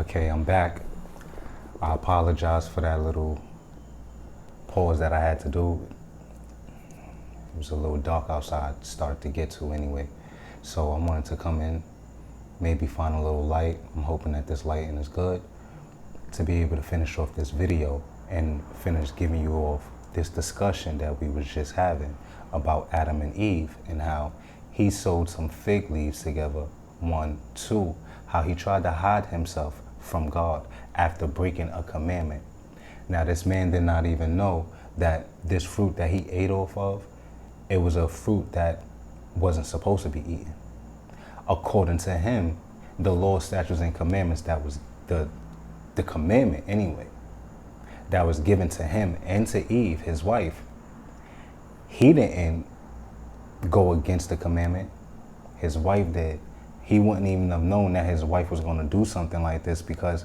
Okay, I'm back. I apologize for that little pause that I had to do. It was a little dark outside, started to get to anyway. So I wanted to come in, maybe find a little light. I'm hoping that this lighting is good to be able to finish off this video and finish giving you off this discussion that we was just having about Adam and Eve and how he sewed some fig leaves together. 1, 2, how he tried to hide himself from God after breaking a commandment. Now this man did not even know that this fruit that he ate off of, it was a fruit that wasn't supposed to be eaten. According to him, the law, statutes, and commandments, that was the commandment anyway, that was given to him and to Eve, his wife. He didn't go against the commandment. His wife did. He wouldn't even have known that his wife was going to do something like this because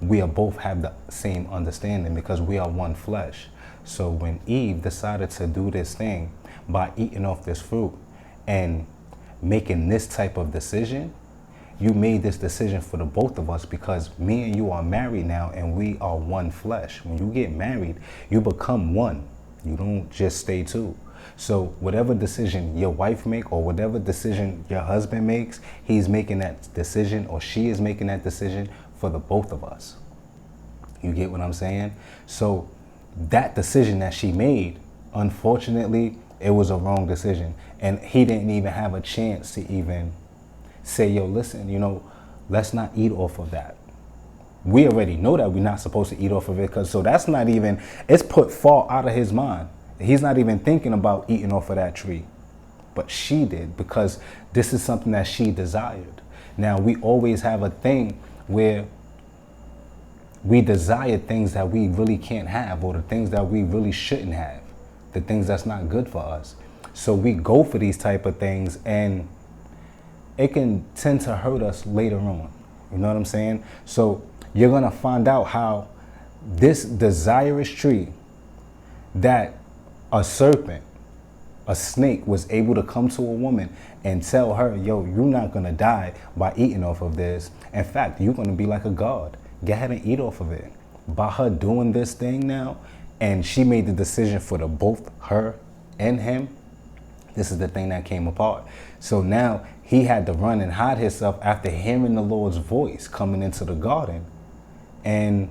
we are both have the same understanding because we are one flesh. So when Eve decided to do this thing by eating off this fruit and making this type of decision, you made this decision for the both of us because me and you are married now and we are one flesh. When you get married, you become one. You don't just stay two. So whatever decision your wife make or whatever decision your husband makes, he's making that decision or she is making that decision for the both of us. You get what I'm saying? So that decision that she made, unfortunately, it was a wrong decision. And he didn't even have a chance to even say, yo, listen, let's not eat off of that. We already know that we're not supposed to eat off of it because so that's not even, it's put far out of his mind. He's not even thinking about eating off of that tree. But she did because this is something that she desired. Now, we always have a thing where we desire things that we really can't have or the things that we really shouldn't have, the things that's not good for us. So we go for these type of things and it can tend to hurt us later on. You know what I'm saying? So you're going to find out how this desirous tree that a serpent, a snake was able to come to a woman and tell her, yo, you're not going to die by eating off of this. In fact, you're going to be like a god. Go ahead and eat off of it. By her doing this thing now, and she made the decision for the both her and him, this is the thing that came apart. So now he had to run and hide himself after hearing the Lord's voice coming into the garden. And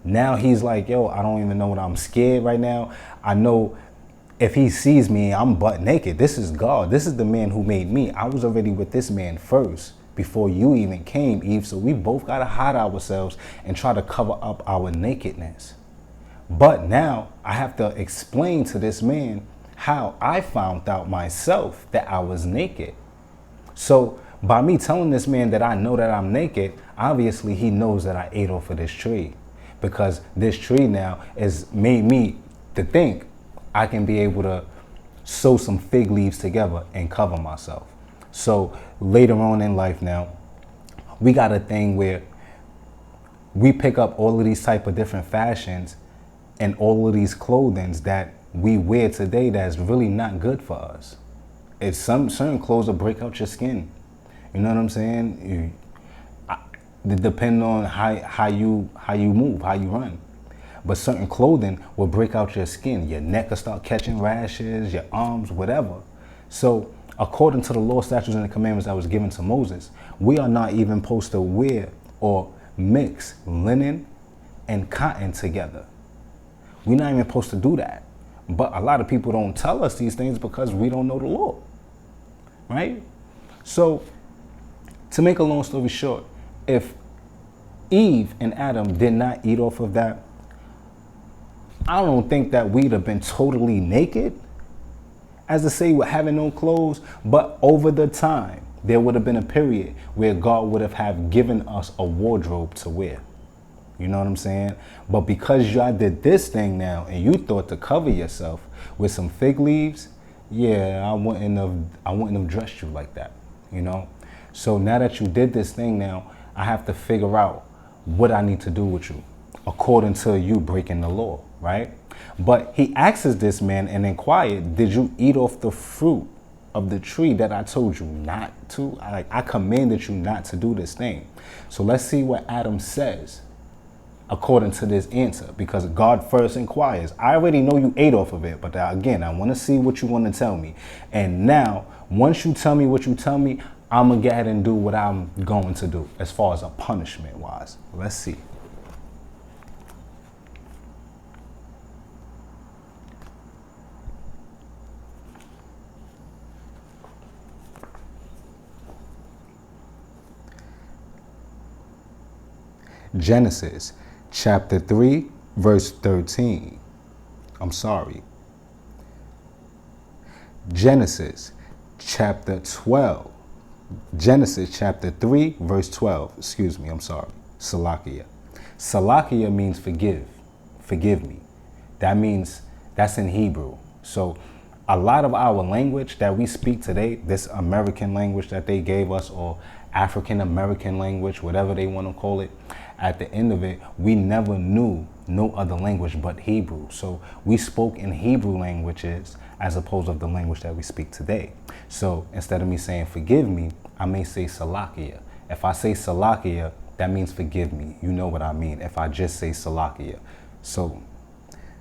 now he's like, yo, I don't even know what I'm scared right now. I know if he sees me, I'm butt naked. This is God. This is the man who made me. I was already with this man first before you even came, Eve. So we both got to hide ourselves and try to cover up our nakedness. But now I have to explain to this man how I found out myself that I was naked. So by me telling this man that I know that I'm naked, obviously he knows that I ate off of this tree. Because this tree now has made me to think I can be able to sew some fig leaves together and cover myself. So later on in life now, we got a thing where we pick up all of these type of different fashions and all of these clothings that we wear today that's really not good for us. It's certain clothes will break out your skin. You know what I'm saying? Depending on how you move, how you run. But certain clothing will break out your skin. Your neck will start catching rashes, your arms, whatever. So according to the law, statutes, and the commandments that was given to Moses, we are not even supposed to wear or mix linen and cotton together. We're not even supposed to do that. But a lot of people don't tell us these things because we don't know the law, right? So to make a long story short, if Eve and Adam did not eat off of that, I don't think that we'd have been totally naked, as to say, with having no clothes. But over the time, there would have been a period where God would have given us a wardrobe to wear. You know what I'm saying? But because y'all did this thing now and you thought to cover yourself with some fig leaves, yeah, I wouldn't have dressed you like that, So now that you did this thing now, I have to figure out what I need to do with you according to you breaking the law, right? But he asks this man and inquired, did you eat off the fruit of the tree that I told you not to? I commanded you not to do this thing. So let's see what Adam says according to this answer, because God first inquires. I already know you ate off of it, but again, I want to see what you want to tell me. And now, once you tell me what you tell me, I'm going to go ahead and do what I'm going to do as far as a punishment wise. Let's see. Genesis chapter 3, verse 13. I'm sorry. Genesis chapter 12. Genesis chapter 3, verse 12. Excuse me, I'm sorry. Salakia. Salakia means forgive. Forgive me. That means, that's in Hebrew. So a lot of our language that we speak today, this American language that they gave us, or African American language, whatever they want to call it, at the end of it, we never knew no other language but Hebrew. So we spoke in Hebrew languages as opposed to the language that we speak today. So instead of me saying forgive me, I may say Salakia. If I say Salakia, that means forgive me. You know what I mean if I just say Salakia. So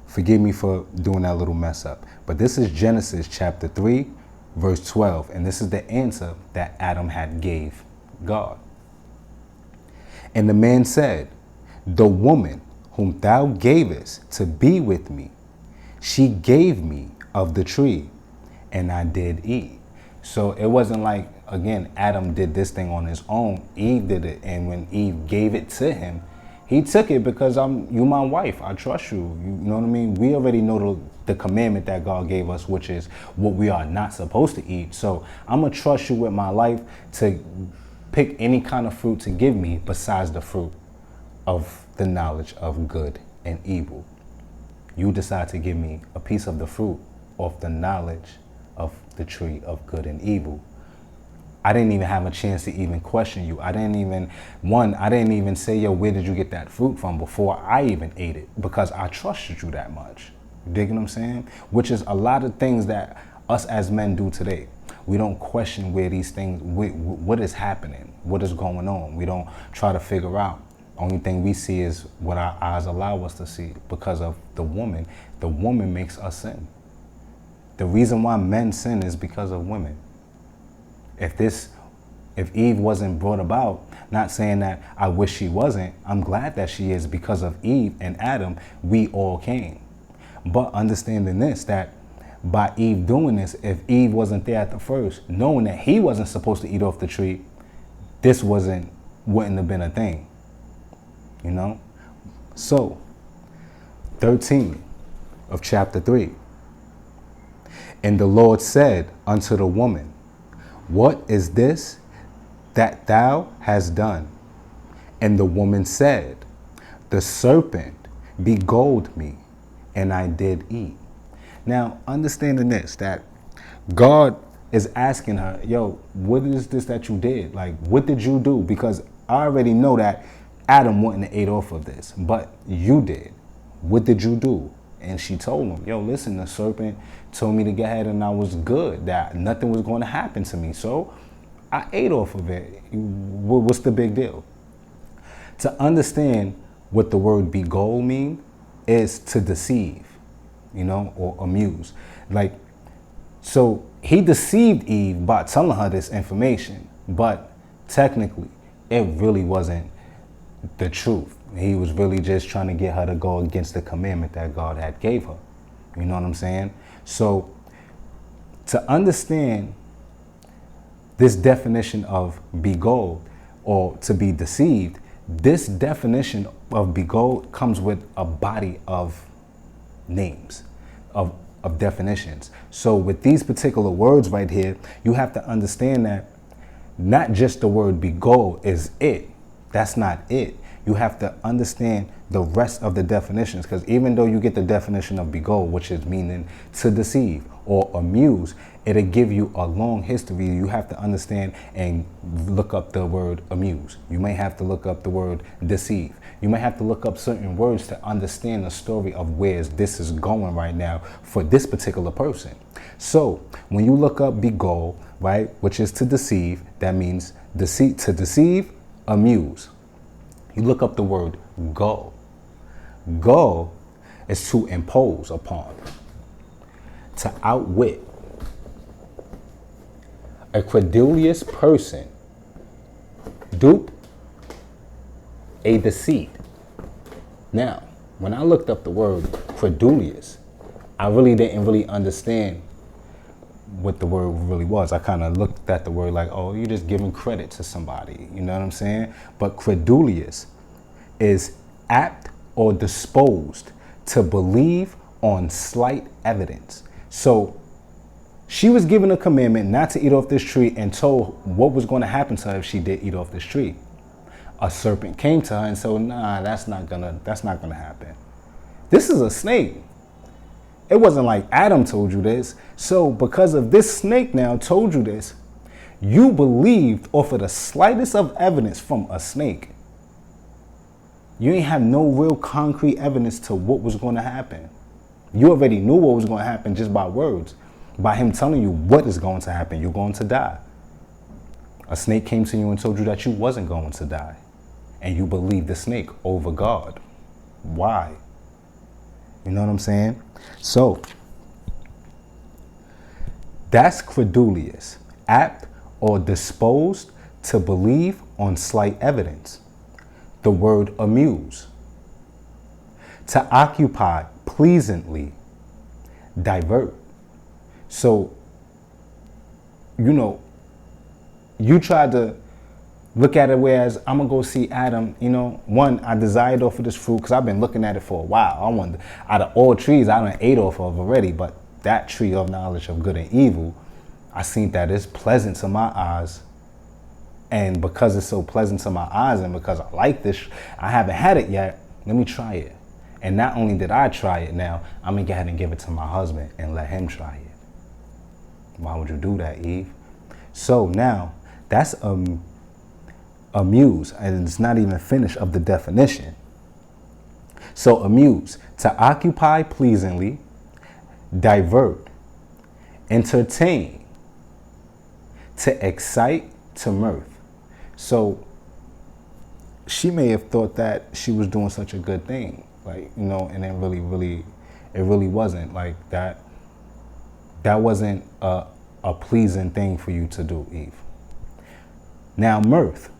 forgive me for doing that little mess up. But this is Genesis chapter 3, verse 12. And this is the answer that Adam had gave God. And the man said, the woman whom thou gavest to be with me, she gave me of the tree, and I did eat. So it wasn't like, again, Adam did this thing on his own. Eve did it. And when Eve gave it to him, he took it because you my wife. I trust you. You know what I mean? We already know the commandment that God gave us, which is what we are not supposed to eat. So I'm going to trust you with my life to pick any kind of fruit to give me besides the fruit of the knowledge of good and evil. You decide to give me a piece of the fruit of the knowledge of the tree of good and evil. I didn't even have a chance to even question you. I didn't even say, yo, where did you get that fruit from before I even ate it? Because I trusted you that much. You dig what I'm saying? Which is a lot of things that us as men do today. We don't question where these things, what is happening, what is going on. We don't try to figure out. Only thing we see is what our eyes allow us to see because of the woman. The woman makes us sin. The reason why men sin is because of women. If Eve wasn't brought about, not saying that I wish she wasn't, I'm glad that she is because of Eve and Adam, we all came. But understanding this, that by Eve doing this, if Eve wasn't there at the first, knowing that he wasn't supposed to eat off the tree, this wouldn't have been a thing, you know? So, 13 of chapter 3. And the Lord said unto the woman, what is this that thou hast done? And the woman said, the serpent beguiled me, and I did eat. Now, understanding this, that God is asking her, yo, what is this that you did? Like, what did you do? Because I already know that Adam wouldn't have ate off of this, but you did. What did you do? And she told him, yo, listen, the serpent told me to go ahead and I was good, that nothing was going to happen to me. So I ate off of it. What's the big deal? To understand what the word beguile mean is to deceive, you know, or amuse. Like, so he deceived Eve by telling her this information, but technically it really wasn't the truth. He was really just trying to get her to go against the commandment that God had gave her. You know what I'm saying? So to understand this definition of beguiled or to be deceived, this definition of beguiled comes with a body of names, of definitions. So with these particular words right here, you have to understand that not just the word beguiled is it. That's not it. you have to understand the rest of the definitions, because even though you get the definition of beguile, which is meaning to deceive or amuse, it'll give you a long history. You have to understand and look up the word amuse. You may have to look up the word deceive. You may have to look up certain words to understand the story of where this is going right now for this particular person. So when you look up beguile, right, which is to deceive, that means to deceive, amuse. You look up the word gull. Gull is to impose upon, to outwit. A credulous person, dupe, a deceit. Now, when I looked up the word credulous, I really didn't really understand what the word really was. I kind of looked at the word like, oh, you're just giving credit to somebody. You know what I'm saying? But credulous is apt or disposed to believe on slight evidence. So she was given a commandment not to eat off this tree and told what was going to happen to her if she did eat off this tree. A serpent came to her and said, nah, that's not gonna happen. This is a snake. It wasn't like Adam told you this. So because of this snake now told you this, you believed off of the slightest of evidence from a snake. You ain't have no real concrete evidence to what was going to happen. You already knew what was going to happen just by words. By him telling you what is going to happen. You're going to die. A snake came to you and told you that you wasn't going to die. And you believed the snake over God. Why? You know what I'm saying? So, that's credulous, apt or disposed to believe on slight evidence. The word amuse. To occupy pleasantly, divert. So, you know, you tried to look at it whereas I'm going to go see Adam, you know, one, I desired off of this fruit because I've been looking at it for a while. I wonder, out of all trees I done ate off of already, but that tree of knowledge of good and evil, I seen that it's pleasant to my eyes. And because it's so pleasant to my eyes and because I like this, I haven't had it yet, let me try it. And not only did I try it now, I'm going to go ahead and give it to my husband and let him try it. Why would you do that, Eve? So now, that's amuse, and it's not even finished of the definition. So amuse, to occupy pleasantly, divert, entertain, to excite, to mirth. So she may have thought that she was doing such a good thing, like, you know, and it really wasn't like that. That wasn't a pleasing thing for you to do, Eve. Now, mirth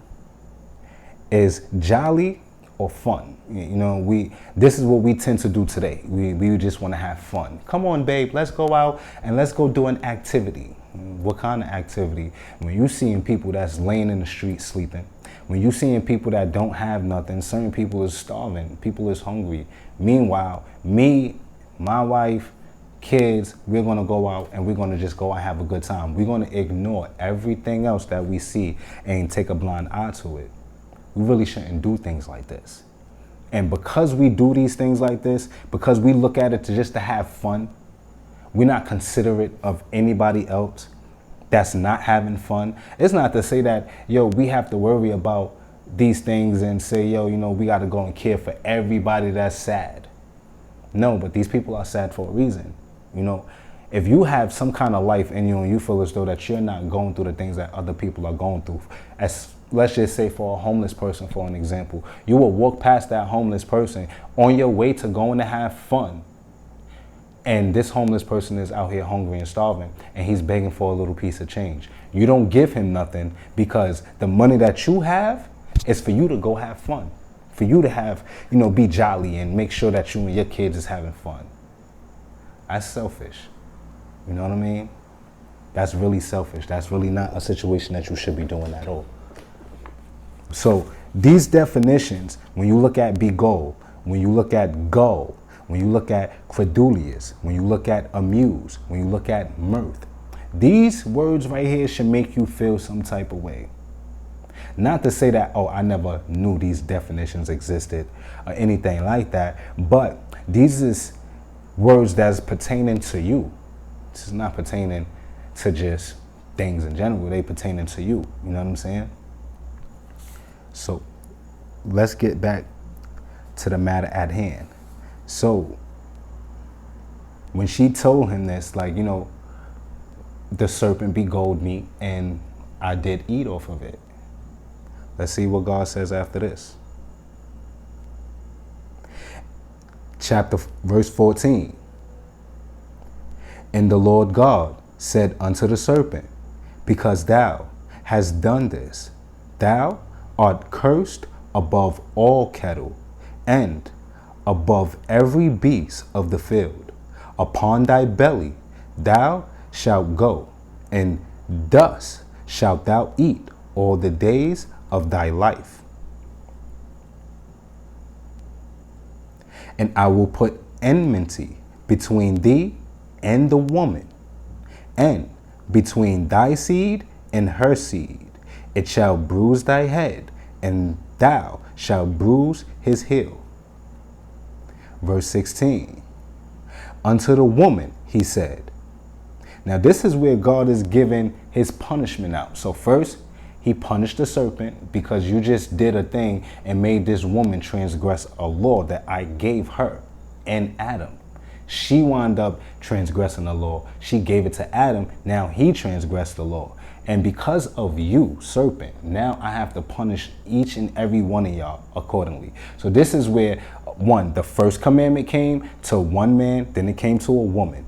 is jolly or fun. You know, this is what we tend to do today. We just want to have fun. Come on, babe, let's go out and let's go do an activity. What kind of activity? When you seeing people that's laying in the street sleeping, when you seeing people that don't have nothing, certain people is starving, people is hungry. Meanwhile, me, my wife, kids, we're going to go out and we're going to just go and have a good time. We're going to ignore everything else that we see and take a blind eye to it. We really shouldn't do things like this. And because we do these things like this, because we look at it just to have fun, we're not considerate of anybody else that's not having fun. It's not to say that, yo, we have to worry about these things and say, yo, you know, we got to go and care for everybody that's sad. No, but these people are sad for a reason. You know, if you have some kind of life in you and you feel as though that you're not going through the things that other people are going through, as let's just say for a homeless person, for an example, you will walk past that homeless person on your way to going to have fun. And this homeless person is out here hungry and starving and he's begging for a little piece of change. You don't give him nothing because the money that you have is for you to go have fun, for you to have, you know, be jolly and make sure that you and your kids is having fun. That's selfish. You know what I mean? That's really selfish. That's really not a situation that you should be doing at all. So these definitions, when you look at beguile, when you look at gull, when you look at credulous, when you look at amuse, when you look at mirth, these words right here should make you feel some type of way. Not to say that, oh, I never knew these definitions existed or anything like that, but these is words that's pertaining to you. This is not pertaining to just things in general. They pertaining to you. You know what I'm saying? So let's get back to the matter at hand. So when she told him this, like, you know, the serpent beguiled me and I did eat off of it. Let's see what God says after this. Verse 14. And the Lord God said unto the serpent, because thou hast done this, thou art cursed above all cattle and above every beast of the field. Upon thy belly thou shalt go, and dust shalt thou eat all the days of thy life. And I will put enmity between thee and the woman, and between thy seed and her seed. It shall bruise thy head, and thou shalt bruise his heel. Verse 16. Unto the woman he said. Now this is where God is giving his punishment out. So first, he punished the serpent because you just did a thing and made this woman transgress a law that I gave her and Adam. She wound up transgressing the law. She gave it to Adam. Now he transgressed the law. And because of you, serpent, now I have to punish each and every one of y'all accordingly. So this is where, one, the first commandment came to one man, then it came to a woman.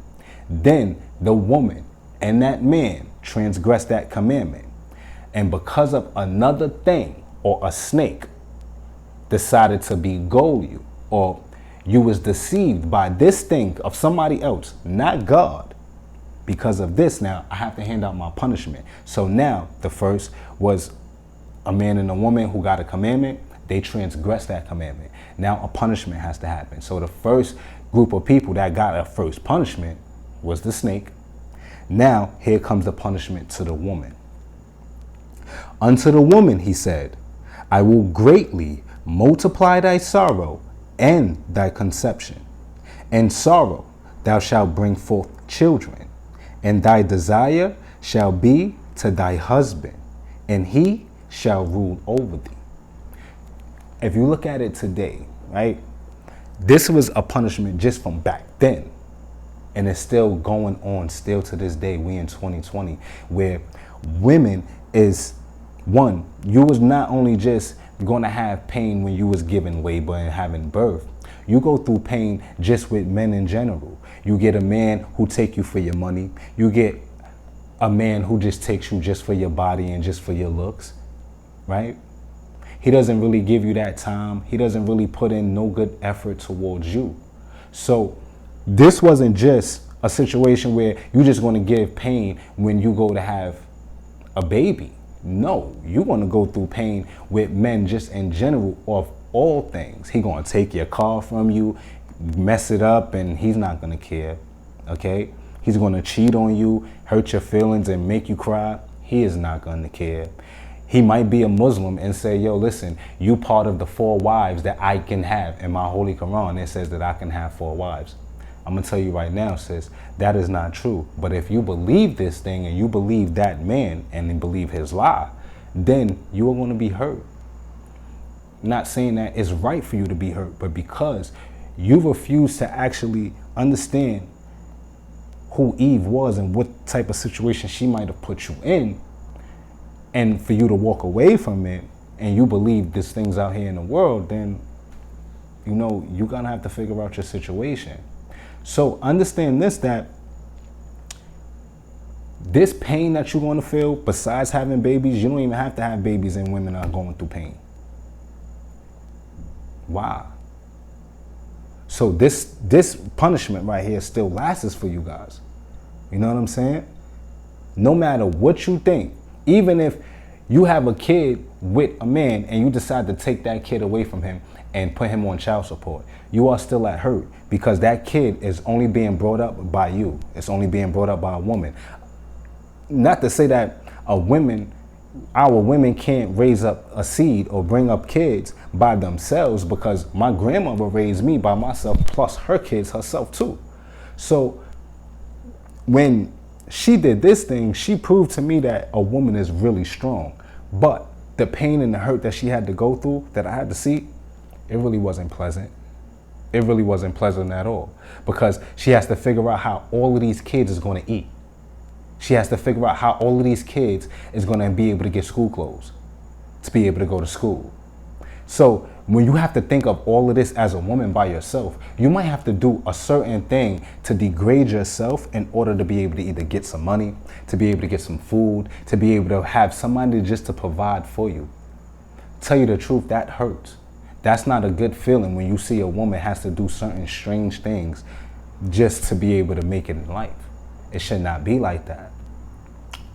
Then the woman and that man transgressed that commandment. And because of another thing, or a snake decided to beguile you, or you was deceived by this thing of somebody else, not God. Because of this, now I have to hand out my punishment. So now the first was a man and a woman who got a commandment. They transgressed that commandment. Now a punishment has to happen. So the first group of people that got a first punishment was the snake. Now here comes the punishment to the woman. Unto the woman he said, I will greatly multiply thy sorrow and thy conception. In sorrow thou shalt bring forth children, and thy desire shall be to thy husband, and he shall rule over thee. If you look at it today, right, this was a punishment just from back then. And it's still going on still to this day. We in 2020, where women is, one, you was not only just going to have pain when you was giving labor and having birth. You go through pain just with men in general. You get a man who take you for your money. You get a man who just takes you just for your body and just for your looks, right? He doesn't really give you that time. He doesn't really put in no good effort towards you. So this wasn't just a situation where you're just going to give pain when you go to have a baby. No, you want to go through pain with men just in general of all things. He going to take your car from you, mess it up, and he's not going to care, okay? He's going to cheat on you, hurt your feelings, and make you cry. He is not going to care. He might be a Muslim and say, yo, listen, you part of the 4 wives that I can have. In my Holy Quran, it says that I can have 4 wives. I'm going to tell you right now, sis, that is not true. But if you believe this thing and you believe that man and then believe his lie, then you are going to be hurt. Not saying that it's right for you to be hurt, but because you refuse to actually understand who Eve was and what type of situation she might have put you in, and for you to walk away from it, and you believe there's things out here in the world, then, you know, you're going to have to figure out your situation. So understand this, that this pain that you're going to feel, besides having babies, you don't even have to have babies and women are going through pain. Why? So this punishment right here still lasts for you guys. You know what I'm saying? No matter what you think, even if you have a kid with a man and you decide to take that kid away from him and put him on child support, you are still at hurt because that kid is only being brought up by you. It's only being brought up by a woman. Not to say that a woman our women can't raise up a seed or bring up kids by themselves, because my grandmother raised me by myself plus her kids herself too. So when she did this thing, she proved to me that a woman is really strong. But the pain and the hurt that she had to go through, that I had to see, it really wasn't pleasant. It really wasn't pleasant at all, because she has to figure out how all of these kids is going to eat. She has to figure out how all of these kids is going to be able to get school clothes, to be able to go to school. So when you have to think of all of this as a woman by yourself, you might have to do a certain thing to degrade yourself in order to be able to either get some money, to be able to get some food, to be able to have somebody just to provide for you. Tell you the truth, that hurts. That's not a good feeling when you see a woman has to do certain strange things just to be able to make it in life. It should not be like that.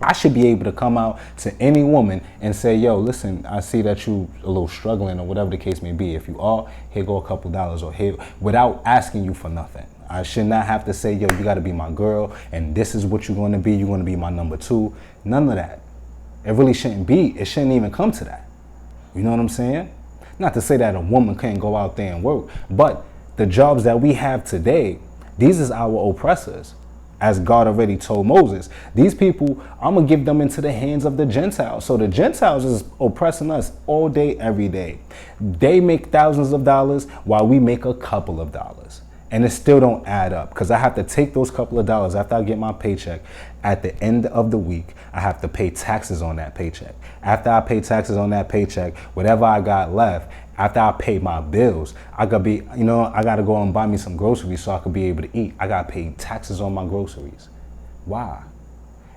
I should be able to come out to any woman and say, yo, listen, I see that you a little struggling or whatever the case may be. If you are, here go a couple dollars, or here, without asking you for nothing. I should not have to say, yo, you got to be my girl and this is what you're going to be. You're going to be my number 2. None of that. It really shouldn't be. It shouldn't even come to that. You know what I'm saying? Not to say that a woman can't go out there and work, but the jobs that we have today, these is our oppressors. As God already told Moses, these people, I'm going to give them into the hands of the Gentiles. So the Gentiles is oppressing us all day, every day. They make thousands of dollars while we make a couple of dollars. And it still don't add up, because I have to take those couple of dollars after I get my paycheck. At the end of the week, I have to pay taxes on that paycheck. After I pay taxes on that paycheck, whatever I got left, after I pay my bills, I got to go and buy me some groceries so I could be able to eat. I got to pay taxes on my groceries. Why?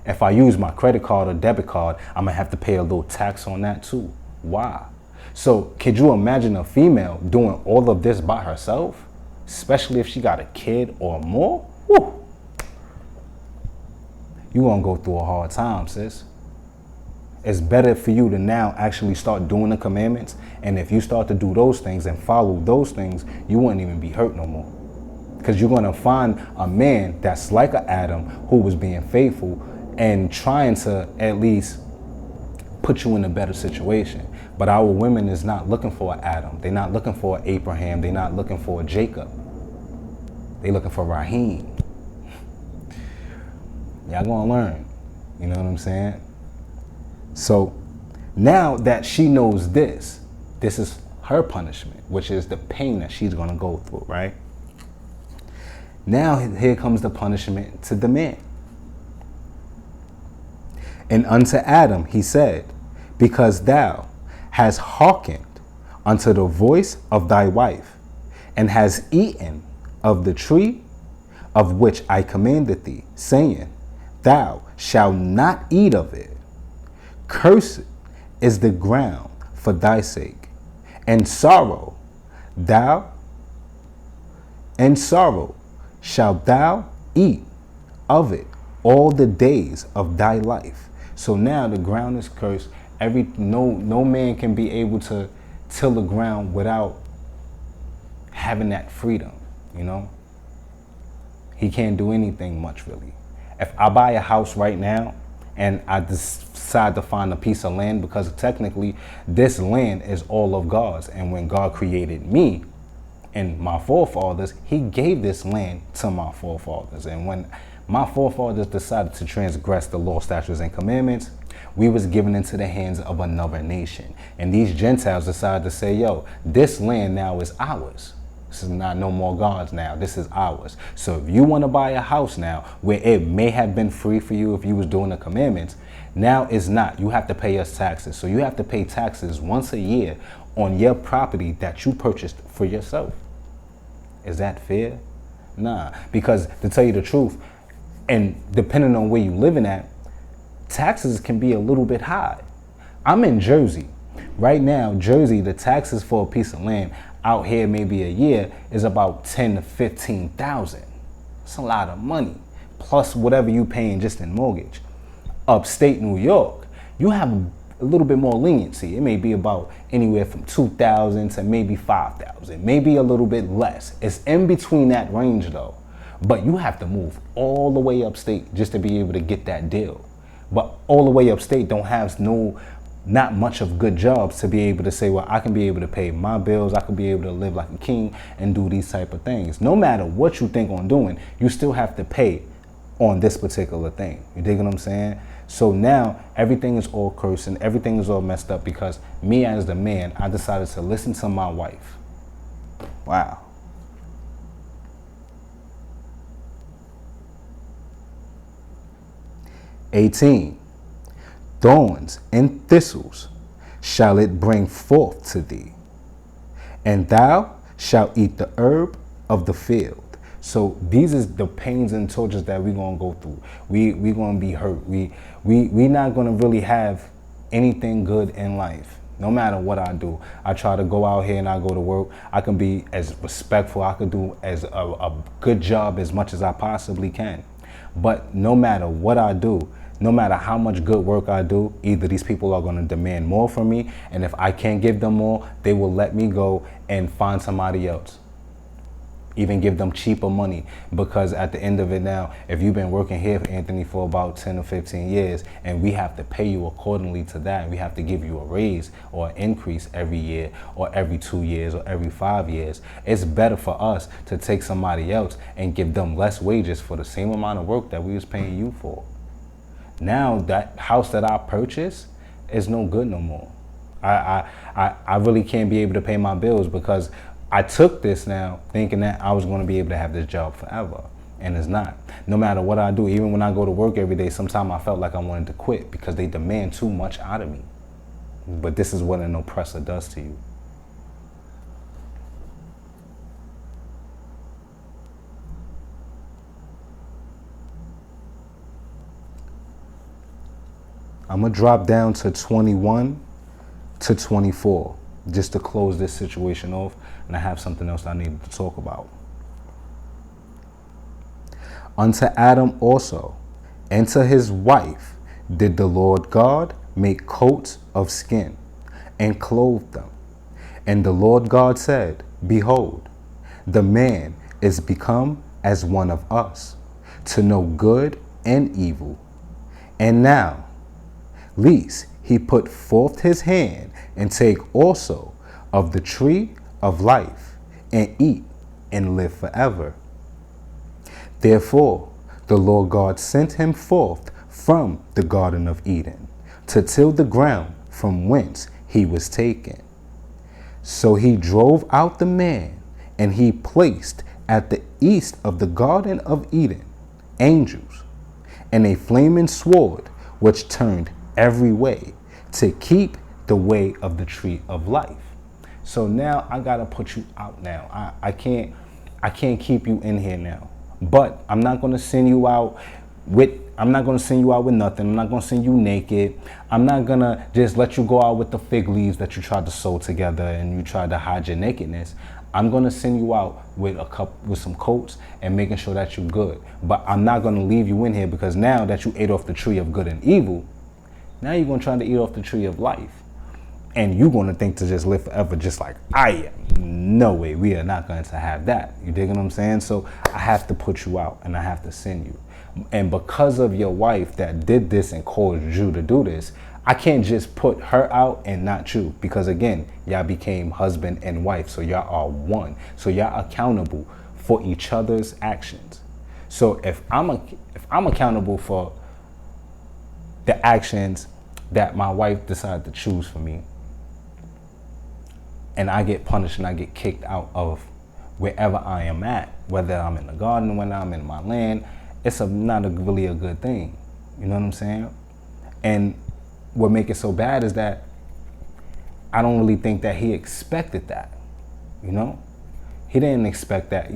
If I use my credit card or debit card, I'm going to have to pay a little tax on that too. Why? So could you imagine a female doing all of this by herself? Especially if she got a kid or more? Woo! You going to go through a hard time, sis. It's better for you to now actually start doing the commandments. And if you start to do those things and follow those things, you wouldn't even be hurt no more. Because you're going to find a man that's like an Adam who was being faithful and trying to at least put you in a better situation. But our women is not looking for an Adam. They're not looking for an Abraham. They're not looking for a Jacob. They're looking for Raheem. Y'all going to learn. You know what I'm saying? So now that she knows this is her punishment, which is the pain that she's going to go through, right? Now here comes the punishment to the man. And unto Adam he said, because thou hast hearkened unto the voice of thy wife, and hast eaten of the tree of which I commanded thee, saying, thou shalt not eat of it. Cursed is the ground for thy sake, and sorrow shalt thou eat of it all the days of thy life. So now the ground is cursed. No man can be able to till the ground without having that freedom, you know? He can't do anything much, really. If I buy a house right now and I decide to find a piece of land, because technically this land is all of God's, and when God created me and my forefathers, he gave this land to my forefathers. And when my forefathers decided to transgress the law, statutes, and commandments, we was given into the hands of another nation. And these Gentiles decided to say, yo, this land now is ours. This is not no more God's now. This is ours. So if you want to buy a house now where it may have been free for you if you was doing the commandments, now it's not. You have to pay us taxes. So you have to pay taxes once a year on your property that you purchased for yourself. Is that fair? Nah, because to tell you the truth, and depending on where you living at, taxes can be a little bit high. I'm in Jersey. Right now, Jersey, the taxes for a piece of land out here maybe a year is about 10 to 15,000. It's a lot of money, plus whatever you paying just in mortgage. Upstate New York, you have a little bit more leniency. It may be about anywhere from 2,000 to maybe 5,000, maybe a little bit less. It's in between that range though. But you have to move all the way upstate just to be able to get that deal. but all the way upstate don't have not much of good jobs to be able to say, well, I can be able to pay my bills, I can be able to live like a king and do these type of things. No matter what you think on doing, you still have to pay on this particular thing. You dig what I'm saying? So now everything is all cursed and everything is all messed up because me as the man, I decided to listen to my wife. Wow. "18. Thorns and thistles shall it bring forth to thee, and thou shalt eat the herb of the field." So these is the pains and tortures that we're gonna go through. We gonna be hurt. We not gonna really have anything good in life. No matter what I do, I try to go out here and I go to work. I can be as respectful. I can do as a good job as much as I possibly can. But no matter what I do, no matter how much good work I do, either these people are going to demand more from me, and if I can't give them more, they will let me go and find somebody else. Even give them cheaper money, because at the end of it now, if you've been working here, Anthony, for about 10 or 15 years, and we have to pay you accordingly to that, we have to give you a raise or an increase every year or every 2 years or every 5 years, it's better for us to take somebody else and give them less wages for the same amount of work that we was paying you for. Now that house that I purchased is no good no more. I really can't be able to pay my bills because I took this now thinking that I was going to be able to have this job forever, and it's not. No matter what I do, even when I go to work every day, sometimes I felt like I wanted to quit because they demand too much out of me. But this is what an oppressor does to you. I'm going to drop down to 21 to 24 just to close this situation off, and I have something else I need to talk about. "Unto Adam also, and to his wife, did the Lord God make coats of skin, and clothe them. And the Lord God said, Behold, the man is become as one of us, to know good and evil. And now, lest he put forth his hand and take also of the tree of life, and eat and live forever. Therefore the Lord God sent him forth from the Garden of Eden to till the ground from whence he was taken. So he drove out the man, and he placed at the east of the Garden of Eden angels, and a flaming sword which turned every way to keep the way of the tree of life." So now I gotta put you out now. I can't keep you in here now. But I'm not gonna send you out with nothing. I'm not gonna send you naked. I'm not gonna just let you go out with the fig leaves that you tried to sew together and you tried to hide your nakedness. I'm gonna send you out with some coats and making sure that you're good. But I'm not gonna leave you in here, because now that you ate off the tree of good and evil, now you're gonna try to eat off the tree of life. And you're gonna think to just live forever just like I am. No way, we are not going to have that. You dig what I'm saying? So I have to put you out and I have to send you. And because of your wife that did this and caused you to do this, I can't just put her out and not you, because again, y'all became husband and wife, so y'all are one. So y'all accountable for each other's actions. So if I'm accountable for the actions that my wife decided to choose for me, and I get punished and I get kicked out of wherever I am at, whether I'm in the garden, when I'm in my land, it's not really a good thing. You know what I'm saying? And what makes it so bad is that I don't really think that he expected that. You know, he didn't expect that,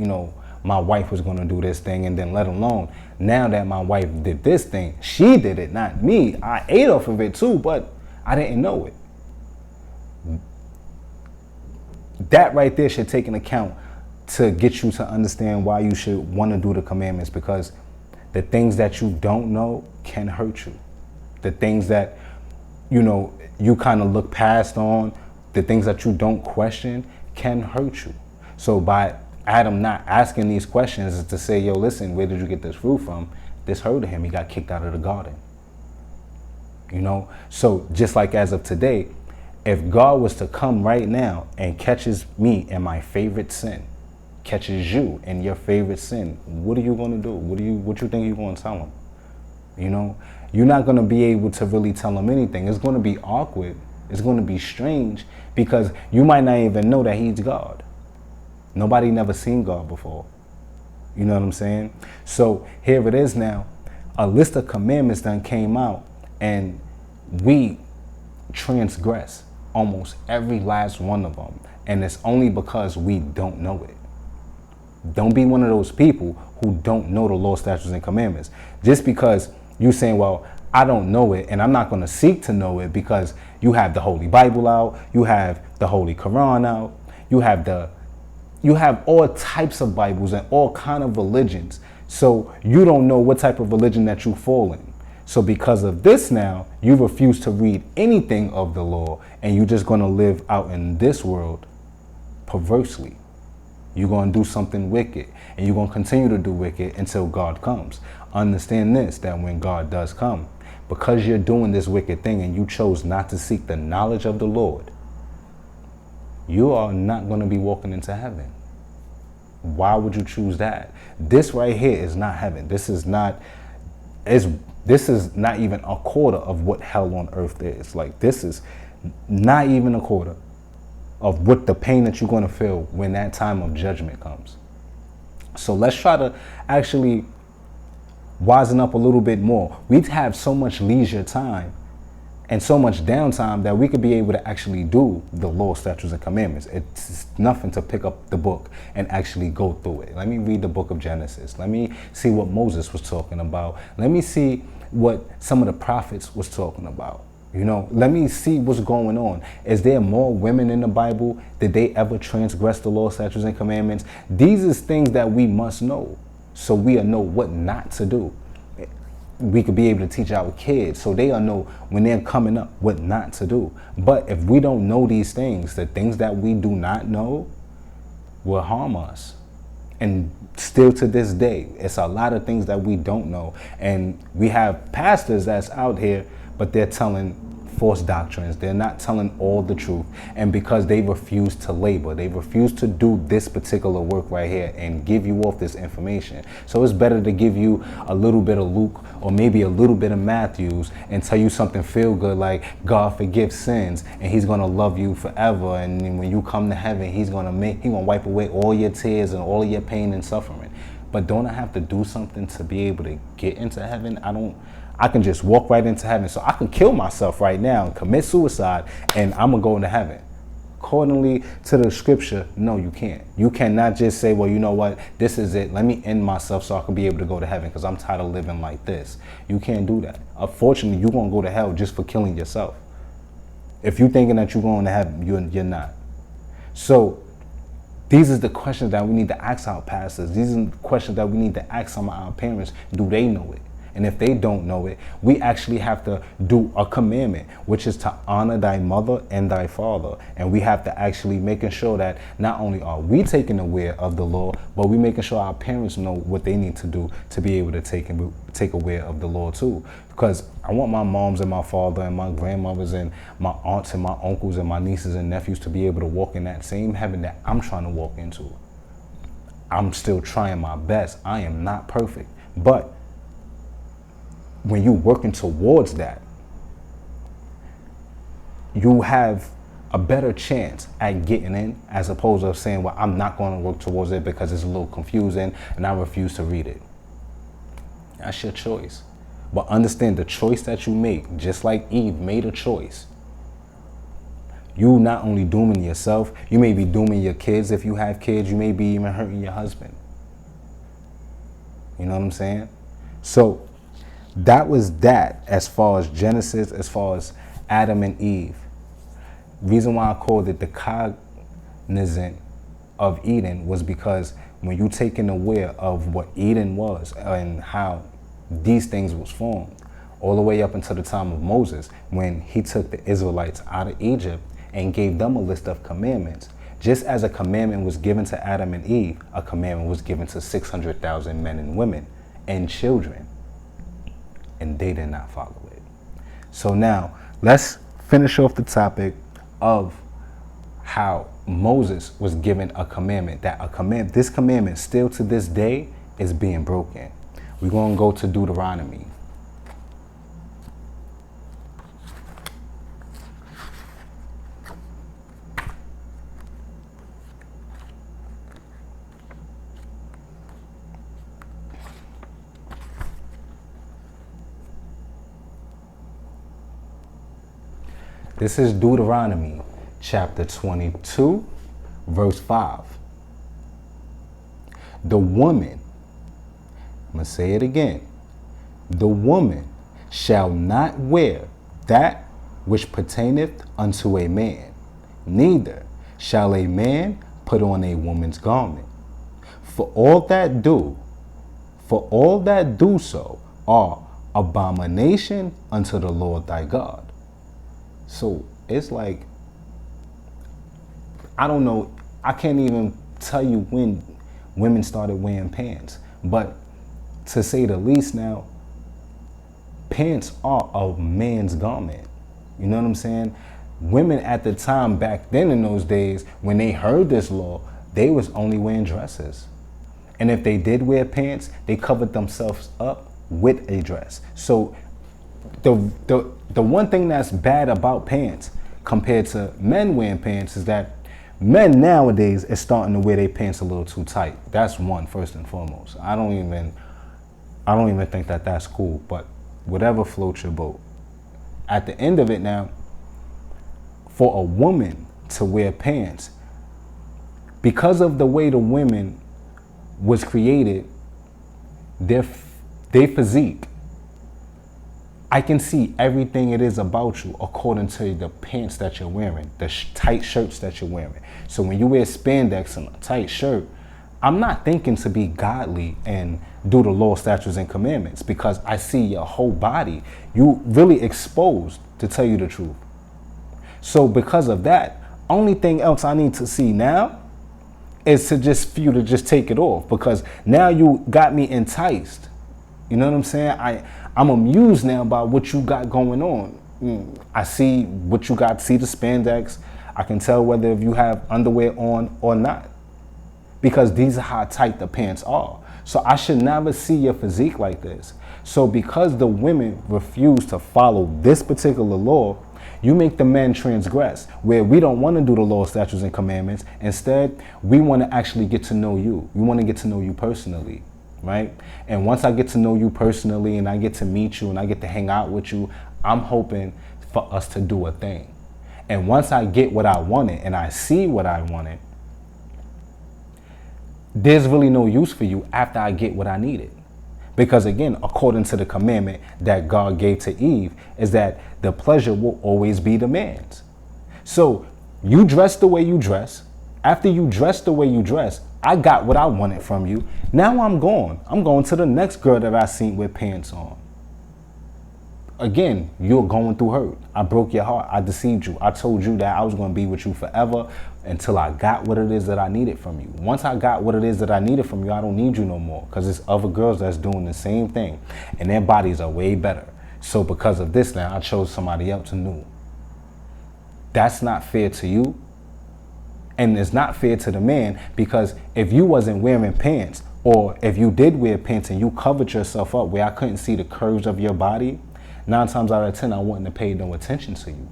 my wife was going to do this thing, and then let alone now that my wife did this thing, she did it, not me. I ate off of it too, but I didn't know it. That right there should take an account to get you to understand why you should want to do the commandments, because the things that you don't know can hurt you. The things that, you kind of look past on, the things that you don't question can hurt you. So by Adam not asking these questions is to say, yo, listen, where did you get this fruit from? This hurted him. He got kicked out of the garden. You know, so just like as of today, if God was to come right now and catches me in my favorite sin, catches you in your favorite sin, what are you going to do? What you think you're going to tell him? You know, you're not going to be able to really tell him anything. It's going to be awkward. It's going to be strange because you might not even know that he's God. Nobody never seen God before. You know what I'm saying? So here it is now. A list of commandments done came out and we transgress almost every last one of them. And it's only because we don't know it. Don't be one of those people who don't know the law, statutes, and commandments. Just because you saying, well, I don't know it and I'm not going to seek to know it because you have the Holy Bible out, you have the Holy Quran out, you have all types of Bibles and all kind of religions. So you don't know what type of religion that you fall in. So because of this now, you refuse to read anything of the law and you're just going to live out in this world perversely. You're going to do something wicked and you're going to continue to do wicked until God comes. Understand this, that when God does come, because you're doing this wicked thing and you chose not to seek the knowledge of the Lord, you are not going to be walking into heaven. Why would you choose that? This right here is not heaven. This is not even a quarter of what hell on earth is. Like, this is not even a quarter of what the pain that you're going to feel when that time of judgment comes. So let's try to actually wisen up a little bit more. We have so much leisure time and so much downtime that we could be able to actually do the law, statutes, and commandments. It's nothing to pick up the book and actually go through it. Let me read the book of Genesis. Let me see what Moses was talking about. Let me see what some of the prophets was talking about. You know, let me see what's going on. Is there more women in the Bible? Did they ever transgress the law, statutes, and commandments? These is things that we must know, so we'll know what not to do. We could be able to teach our kids so they'll know when they're coming up what not to do. But if we don't know these things, the things that we do not know will harm us. And still to this day, it's a lot of things that we don't know. And we have pastors that's out here, but they're telling false doctrines. They're not telling all the truth. And because they refuse to labor, they refuse to do this particular work right here and give you off this information. So it's better to give you a little bit of Luke or maybe a little bit of Matthews and tell you something feel good like God forgives sins and he's going to love you forever. And then when you come to heaven, he's going to wipe away all your tears and all your pain and suffering. But don't I have to do something to be able to get into heaven? I can just walk right into heaven. So I can kill myself right now and commit suicide and I'm going to go into heaven. Accordingly to the scripture, no, you can't. You cannot just say, well, you know what? This is it. Let me end myself so I can be able to go to heaven because I'm tired of living like this. You can't do that. Unfortunately, you're going to go to hell just for killing yourself. If you're thinking that you're going to heaven, you're not. So these are the questions that we need to ask our pastors. These are the questions that we need to ask some of our parents. Do they know it? And if they don't know it, we actually have to do a commandment, which is to honor thy mother and thy father. And we have to actually making sure that not only are we taking aware of the law, but we making sure our parents know what they need to do to be able to take aware of the law too. Because I want my moms and my father and my grandmothers and my aunts and my uncles and my nieces and nephews to be able to walk in that same heaven that I'm trying to walk into. I'm still trying my best. I am not perfect. But when you're working towards that, you have a better chance at getting in as opposed to saying, well, I'm not going to work towards it because it's a little confusing and I refuse to read it. That's your choice. But understand the choice that you make, just like Eve made a choice. You not only dooming yourself, you may be dooming your kids if you have kids, you may be even hurting your husband. You know what I'm saying? So that was that as far as Genesis, as far as Adam and Eve. Reason why I called it the cognizant of Eden was because when you taking aware of what Eden was and how these things was formed, all the way up until the time of Moses, when he took the Israelites out of Egypt and gave them a list of commandments. Just as a commandment was given to Adam and Eve, a commandment was given to 600,000 men and women and children. And they did not follow it. So now let's finish off the topic of how Moses was given a commandment, this commandment still to this day is being broken. We're going to go to Deuteronomy. This is Deuteronomy chapter 22, verse 5. The woman, I'm going to say it again. The woman shall not wear that which pertaineth unto a man, neither shall a man put on a woman's garment. For all that do so are abomination unto the Lord thy God. So it's like, I don't know, I can't even tell you when women started wearing pants, but to say the least now, pants are a man's garment. You know what I'm saying? Women at the time back then in those days, when they heard this law, they was only wearing dresses. And if they did wear pants, they covered themselves up with a dress. So the one thing that's bad about pants compared to men wearing pants is that men nowadays is starting to wear their pants a little too tight. That's one, first and foremost. I don't even think that that's cool, but whatever floats your boat. At the end of it now, for a woman to wear pants, because of the way the women was created, their physique, I can see everything it is about you according to the pants that you're wearing, the tight shirts that you're wearing. So when you wear spandex and a tight shirt, I'm not thinking to be godly and do the law, statutes, and commandments, because I see your whole body. You really exposed, to tell you the truth. So because of that, only thing else I need to see now is for you to just take it off, because now you got me enticed. You know what I'm saying? I'm amused now by what you got going on. I see what you got, see the spandex. I can tell whether if you have underwear on or not, because these are how tight the pants are. So I should never see your physique like this. So because the women refuse to follow this particular law, you make the men transgress, where we don't want to do the law, statutes, and commandments. Instead, we want to actually get to know you. We want to get to know you personally, right? And once I get to know you personally and I get to meet you and I get to hang out with you, I'm hoping for us to do a thing. And once I get what I wanted and I see what I wanted, there's really no use for you after I get what I needed. Because again, according to the commandment that God gave to Eve, is that the pleasure will always be the man's. So you dress the way you dress. After you dress the way you dress, I got what I wanted from you. Now I'm gone. I'm going to the next girl that I seen with pants on. Again, you're going through hurt. I broke your heart. I deceived you. I told you that I was going to be with you forever until I got what it is that I needed from you. Once I got what it is that I needed from you, I don't need you no more, because there's other girls that's doing the same thing and their bodies are way better. So because of this now, I chose somebody else new. That's not fair to you. And it's not fair to the man, because if you wasn't wearing pants, or if you did wear pants and you covered yourself up where I couldn't see the curves of your body, 9 times out of 10, I wouldn't have paid no attention to you.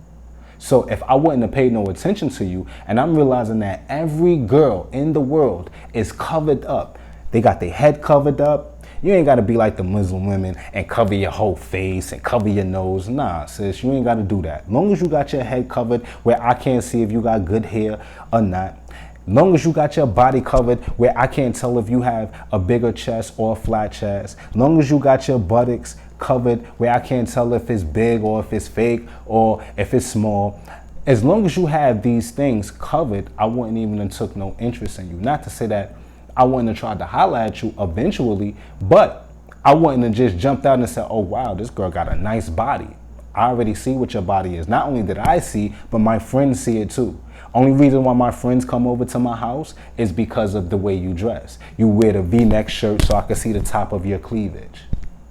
So if I wouldn't have paid no attention to you, and I'm realizing that every girl in the world is covered up, they got their head covered up. You ain't got to be like the Muslim women and cover your whole face and cover your nose. Nah, sis, you ain't got to do that. As long as you got your head covered where I can't see if you got good hair or not. Long as you got your body covered where I can't tell if you have a bigger chest or a flat chest. Long as you got your buttocks covered where I can't tell if it's big or if it's fake or if it's small. As long as you have these things covered, I wouldn't even have took no interest in you. Not to say that I wouldn't have tried to holler at you eventually, but I wouldn't have just jumped out and said, oh wow, this girl got a nice body. I already see what your body is. Not only did I see, but my friends see it too. Only reason why my friends come over to my house is because of the way you dress. You wear the V-neck shirt so I can see the top of your cleavage.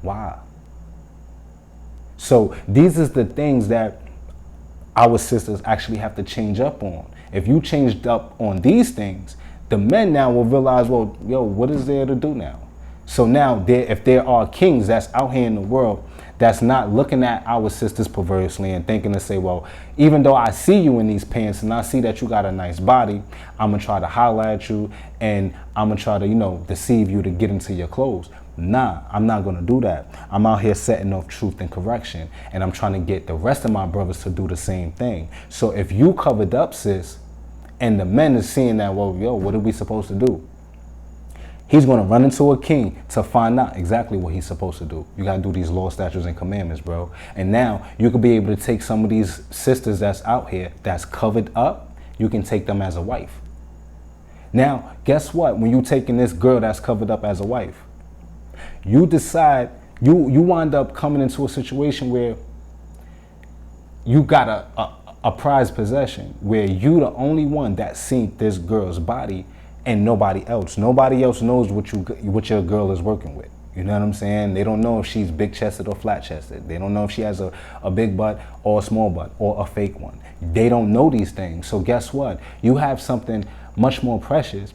Why? So these is the things that our sisters actually have to change up on. If you changed up on these things, the men now will realize, well, yo, what is there to do now? So now, if there are kings that's out here in the world that's not looking at our sisters perversely and thinking to say, well, even though I see you in these pants and I see that you got a nice body, I'm going to try to holler at you and I'm going to try to, deceive you to get into your clothes. Nah, I'm not going to do that. I'm out here setting off truth and correction, and I'm trying to get the rest of my brothers to do the same thing. So if you covered up, sis, and the men is seeing that, well, yo, what are we supposed to do? He's going to run into a king to find out exactly what he's supposed to do. You got to do these law, statutes, and commandments, bro. And now you could be able to take some of these sisters that's out here that's covered up. You can take them as a wife. Now, guess what? When you taking this girl that's covered up as a wife, you decide, you wind up coming into a situation where you got a prized possession, where you the only one that seen this girl's body and nobody else. Nobody else knows what your girl is working with. You know what I'm saying? They don't know if she's big chested or flat chested. They don't know if she has a big butt or a small butt or a fake one. They don't know these things. So guess what? You have something much more precious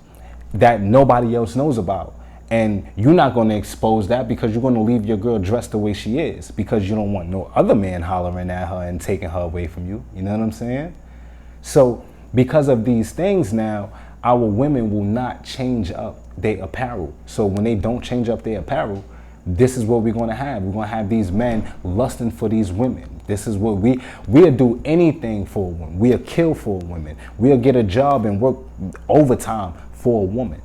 that nobody else knows about. And you're not going to expose that because you're going to leave your girl dressed the way she is, because you don't want no other man hollering at her and taking her away from you. You know what I'm saying? So because of these things now, our women will not change up their apparel. So when they don't change up their apparel, this is what we're going to have. We're going to have these men lusting for these women. This is what we'll do anything for a woman. We'll kill for a woman. We'll get a job and work overtime for a woman.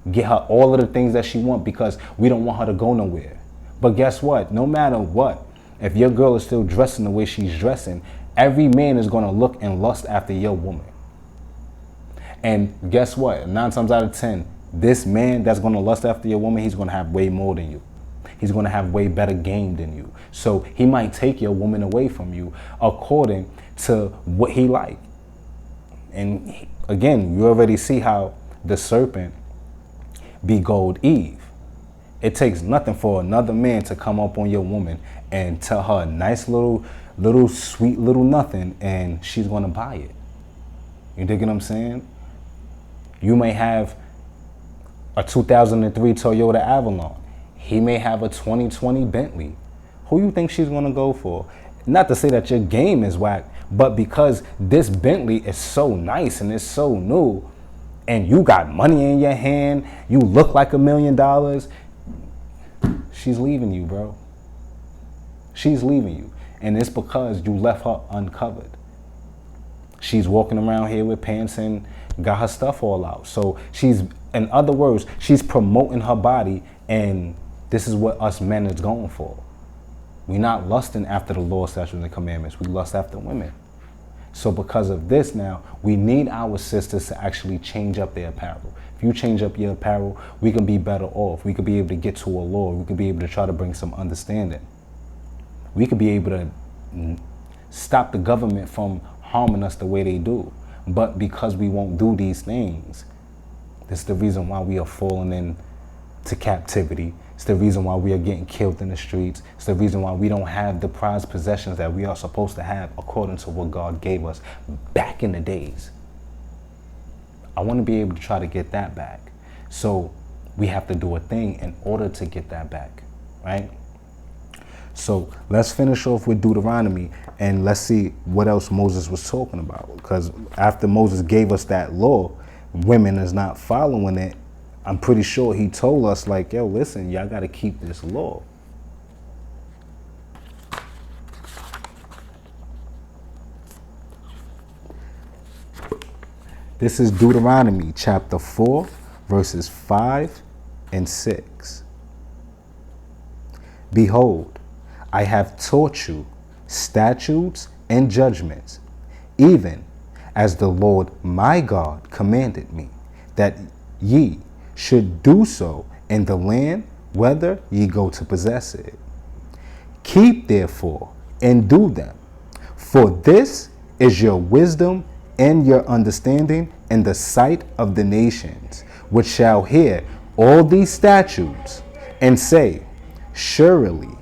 Get her all of the things that she wants because we don't want her to go nowhere. But guess what? No matter what, if your girl is still dressing the way she's dressing, every man is going to look and lust after your woman. And guess what? 9 times out of 10, this man that's going to lust after your woman, he's going to have way more than you. He's going to have way better game than you. So he might take your woman away from you according to what he like. And again, you already see how the serpent beguiled Eve. It takes nothing for another man to come up on your woman and tell her a nice little sweet little nothing, and she's going to buy it. You dig what I'm saying? You may have a 2003 Toyota Avalon. He may have a 2020 Bentley. Who you think she's going to go for? Not to say that your game is whack, but because this Bentley is so nice and it's so new, and you got money in your hand, you look like $1 million, she's leaving you, bro. She's leaving you. And it's because you left her uncovered. She's walking around here with pants and got her stuff all out. So she's, in other words, she's promoting her body, and this is what us men is going for. We're not lusting after the law, statutes, and commandments. We lust after women. So because of this now, we need our sisters to actually change up their apparel. If you change up your apparel, we can be better off. We could be able to get to a law. We could be able to try to bring some understanding. We could be able to stop the government from harming us the way they do. But because we won't do these things, this is the reason why we are falling into captivity. It's the reason why we are getting killed in the streets. It's the reason why we don't have the prized possessions that we are supposed to have according to what God gave us back in the days. I want to be able to try to get that back. So we have to do a thing in order to get that back, right? So let's finish off with Deuteronomy and let's see what else Moses was talking about. Because after Moses gave us that law, women is not following it. I'm pretty sure he told us, like, yo, listen, y'all got to keep this law. This is Deuteronomy chapter 4, verses 5 and 6. Behold, I have taught you statutes and judgments, even as the Lord my God commanded me, that ye should do so in the land whether ye go to possess it. Keep therefore and do them, for this is your wisdom and your understanding in the sight of the nations, which shall hear all these statutes and say, surely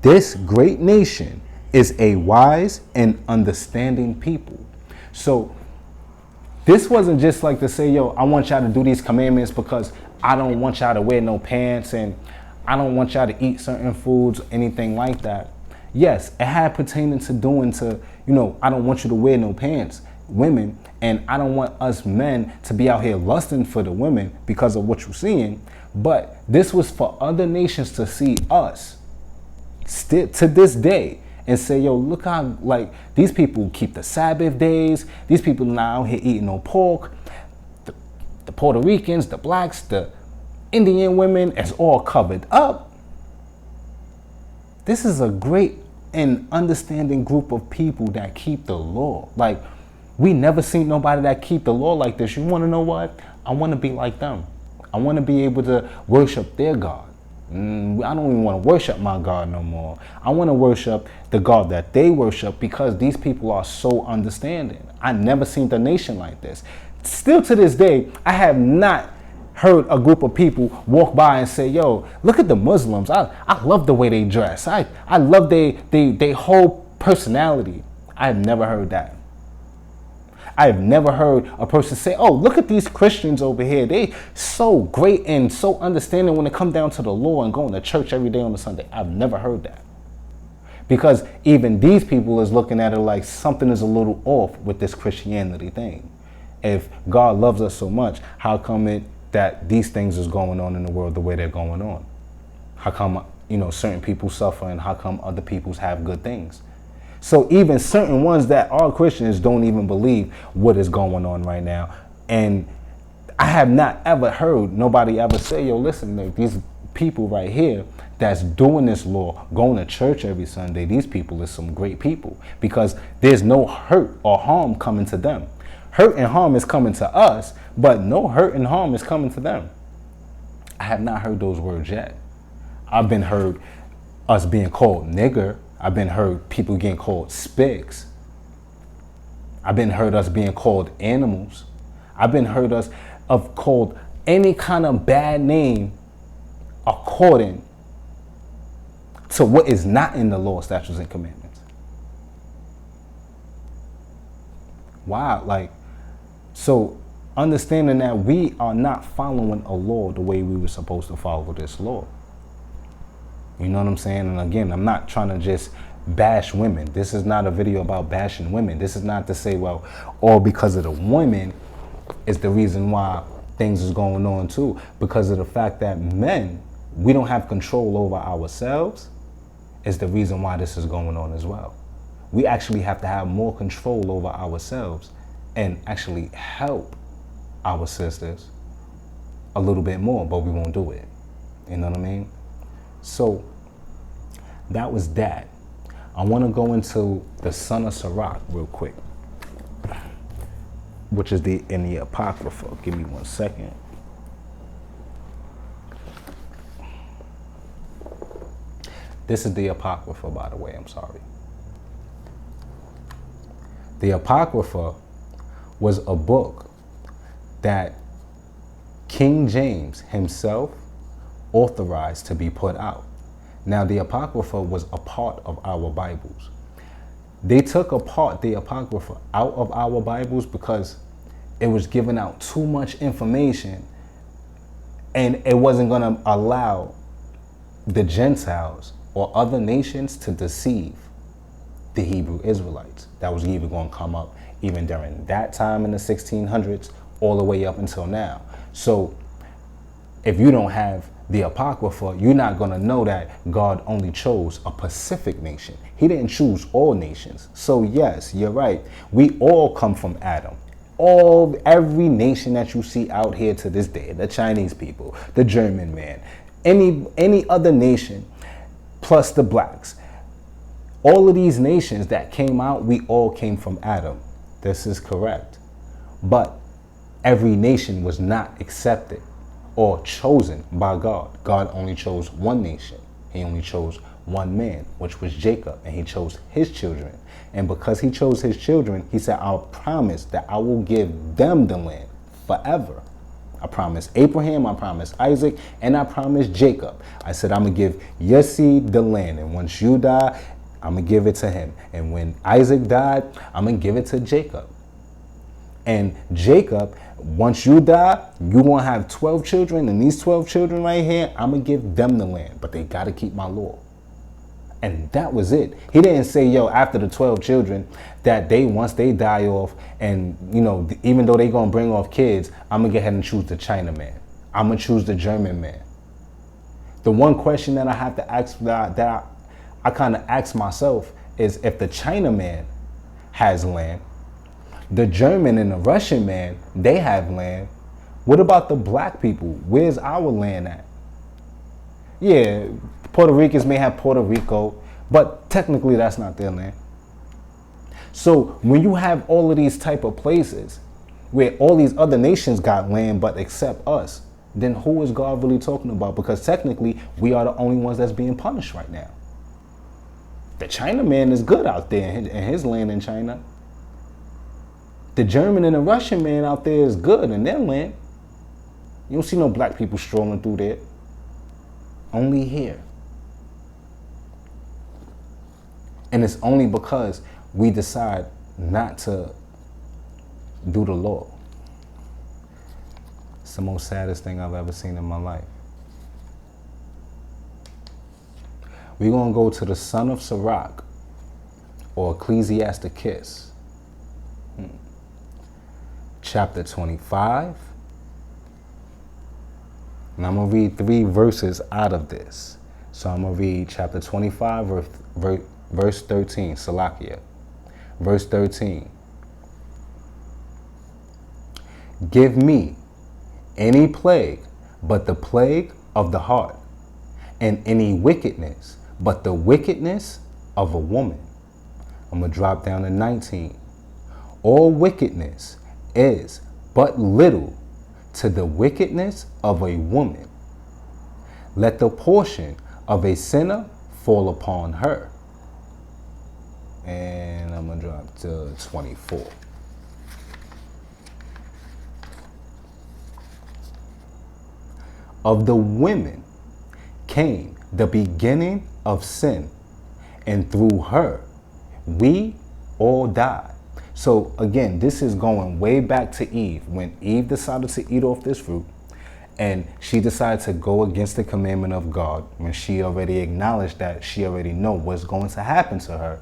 This great nation is a wise and understanding people. So this wasn't just like to say, yo, I want y'all to do these commandments because I don't want y'all to wear no pants and I don't want y'all to eat certain foods, anything like that. Yes, it had pertaining to doing to, I don't want you to wear no pants, women, and I don't want us men to be out here lusting for the women because of what you're seeing. But this was for other nations to see us still to this day and say, yo, look how, like, these people keep the Sabbath days. These people not out here eating no pork. The Puerto Ricans, the blacks, the Indian women, it's all covered up. This is a great and understanding group of people that keep the law. Like, we never seen nobody that keep the law like this. You want to know what? I want to be like them. I want to be able to worship their God. I don't even want to worship my God no more. I want to worship the God that they worship because these people are so understanding. I never seen the nation like this. Still to this day, I have not heard a group of people walk by and say, yo, look at the Muslims. I love the way they dress. I love they whole personality. I have never heard that. I have never heard a person say, oh, look at these Christians over here. They so great and so understanding when it comes down to the law and going to church every day on a Sunday. I've never heard that. Because even these people is looking at it like something is a little off with this Christianity thing. If God loves us so much, how come it that these things is going on in the world the way they're going on? How come, certain people suffer and how come other people's have good things? So even certain ones that are Christians don't even believe what is going on right now. And I have not ever heard nobody ever say, yo, listen, like, these people right here that's doing this law, going to church every Sunday, these people is some great people because there's no hurt or harm coming to them. Hurt and harm is coming to us, but no hurt and harm is coming to them. I have not heard those words yet. I've been heard us being called nigger. I've been heard people getting called spigs. I've been heard us being called animals. I've been heard us of called any kind of bad name according to what is not in the law, statutes, and commandments. Wow, like, so understanding that we are not following a law the way we were supposed to follow this law. You know what I'm saying? And again, I'm not trying to just bash women. This is not a video about bashing women. This is not to say, well, all because of the women is the reason why things is going on too. Because of the fact that men, we don't have control over ourselves is the reason why this is going on as well. We actually have to have more control over ourselves and actually help our sisters a little bit more, but we won't do it. You know what I mean? So that was that. I want to go into the Son of Sirach real quick, which is in the Apocrypha. Give me 1 second. This is the Apocrypha, by the way. I'm sorry. The Apocrypha was a book that King James himself authorized to be put out. Now, the Apocrypha was a part of our Bibles. They took apart the Apocrypha out of our Bibles because it was giving out too much information and it wasn't going to allow the Gentiles or other nations to deceive the Hebrew Israelites. That was even going to come up even during that time in the 1600s all the way up until now. So if you don't have the Apocrypha, you're not going to know that God only chose a Pacific nation. He didn't choose all nations. So yes, you're right. We all come from Adam. Every nation that you see out here to this day, the Chinese people, the German man, any other nation, plus the blacks, all of these nations that came out, we all came from Adam. This is correct. But every nation was not accepted or chosen by God. God only chose one nation. He only chose one man, which was Jacob, and he chose his children. And because he chose his children, he said, I'll promise that I will give them the land forever. I promised Abraham, I promised Isaac, and I promised Jacob. I said, I'm going to give your seed the land. And once you die, I'm going to give it to him. And when Isaac died, I'm going to give it to Jacob. And Jacob, once you die, you're going to have 12 children. And these 12 children right here, I'm going to give them the land. But they got to keep my law. And that was it. He didn't say, yo, after the 12 children, that once they die off, and, you know, even though they going to bring off kids, I'm going to go ahead and choose the China man. I'm going to choose the German man. The one question that I have to ask, that I kind of ask myself, is if the China man has land, the German and the Russian man, they have land, what about the black people? Where's our land at? Yeah, Puerto Ricans may have Puerto Rico, but technically that's not their land. So when you have all of these type of places where all these other nations got land but except us, then who is God really talking about? Because technically we are the only ones that's being punished right now. The China man is good out there in his land in China. The German and the Russian man out there is good in their land. You don't see no black people strolling through there. Only here. And it's only because we decide not to do the law. It's the most saddest thing I've ever seen in my life. We're going to go to the Son of Sirach, or Ecclesiasticus, chapter 25. And I'm going to read 3 verses out of this. So I'm going to read chapter 25, verse 13, Salakia. Verse 13. Give me any plague but the plague of the heart, and any wickedness but the wickedness of a woman. I'm going to drop down to 19. All wickedness is but little to the wickedness of a woman. Let the portion of a sinner fall upon her. And I'm going to drop to 24. Of the women came the beginning of sin, and through her we all died. So again, this is going way back to Eve. When Eve decided to eat off this fruit, and she decided to go against the commandment of God, when she already acknowledged that she already know what's going to happen to her.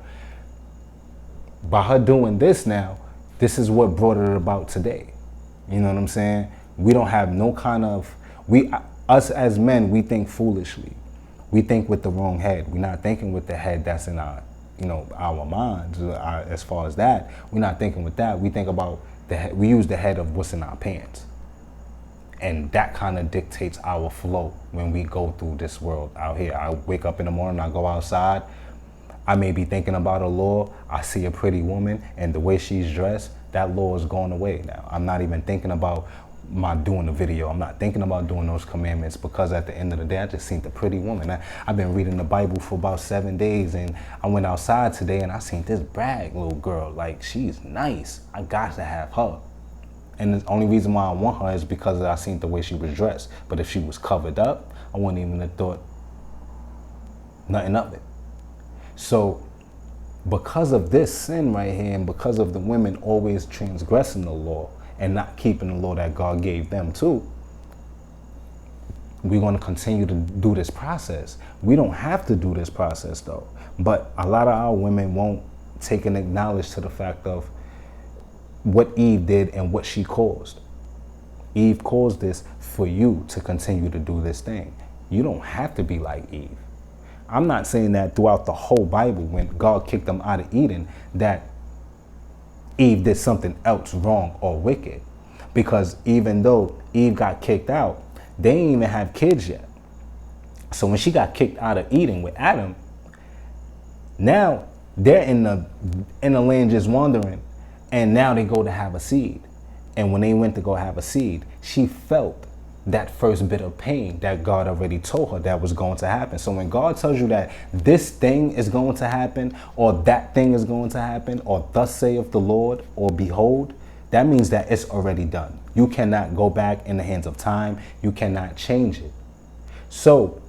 By her doing this now, this is what brought it about today. You know what I'm saying? We don't have no kind of, us as men, we think foolishly. We think with the wrong head. We're not thinking with the head that's in our, our minds. As far as that, we're not thinking with that. We think about the head. We use the head of what's in our pants. And that kind of dictates our flow when we go through this world out here. I wake up in the morning, I go outside. I may be thinking about a law. I see a pretty woman, and the way she's dressed, that law is going away now. I'm not even thinking about doing the video. I'm not thinking about doing those commandments, because at the end of the day, I just seen the pretty woman. I've been reading the Bible for about 7 days, and I went outside today and I seen this brag little girl. Like, she's nice. I got to have her. And the only reason why I want her is because I seen the way she was dressed. But if she was covered up, I wouldn't even have thought nothing of it. So because of this sin right here, and because of the women always transgressing the law and not keeping the law that God gave them too, we're going to continue to do this process. We don't have to do this process though. But a lot of our women won't take and acknowledge to the fact of what Eve did and what she caused. Eve caused this for you to continue to do this thing. You don't have to be like Eve. I'm not saying that throughout the whole Bible, when God kicked them out of Eden, that Eve did something else wrong or wicked. Because even though Eve got kicked out, they didn't even have kids yet. So when she got kicked out of Eden with Adam, now they're in the land just wandering, and now they go to have a seed. And when they went to go have a seed, she felt that first bit of pain that God already told her that was going to happen. So when God tells you that this thing is going to happen, or that thing is going to happen, or thus saith the Lord, or behold, that means that it's already done. You cannot go back in the hands of time. You cannot change it. So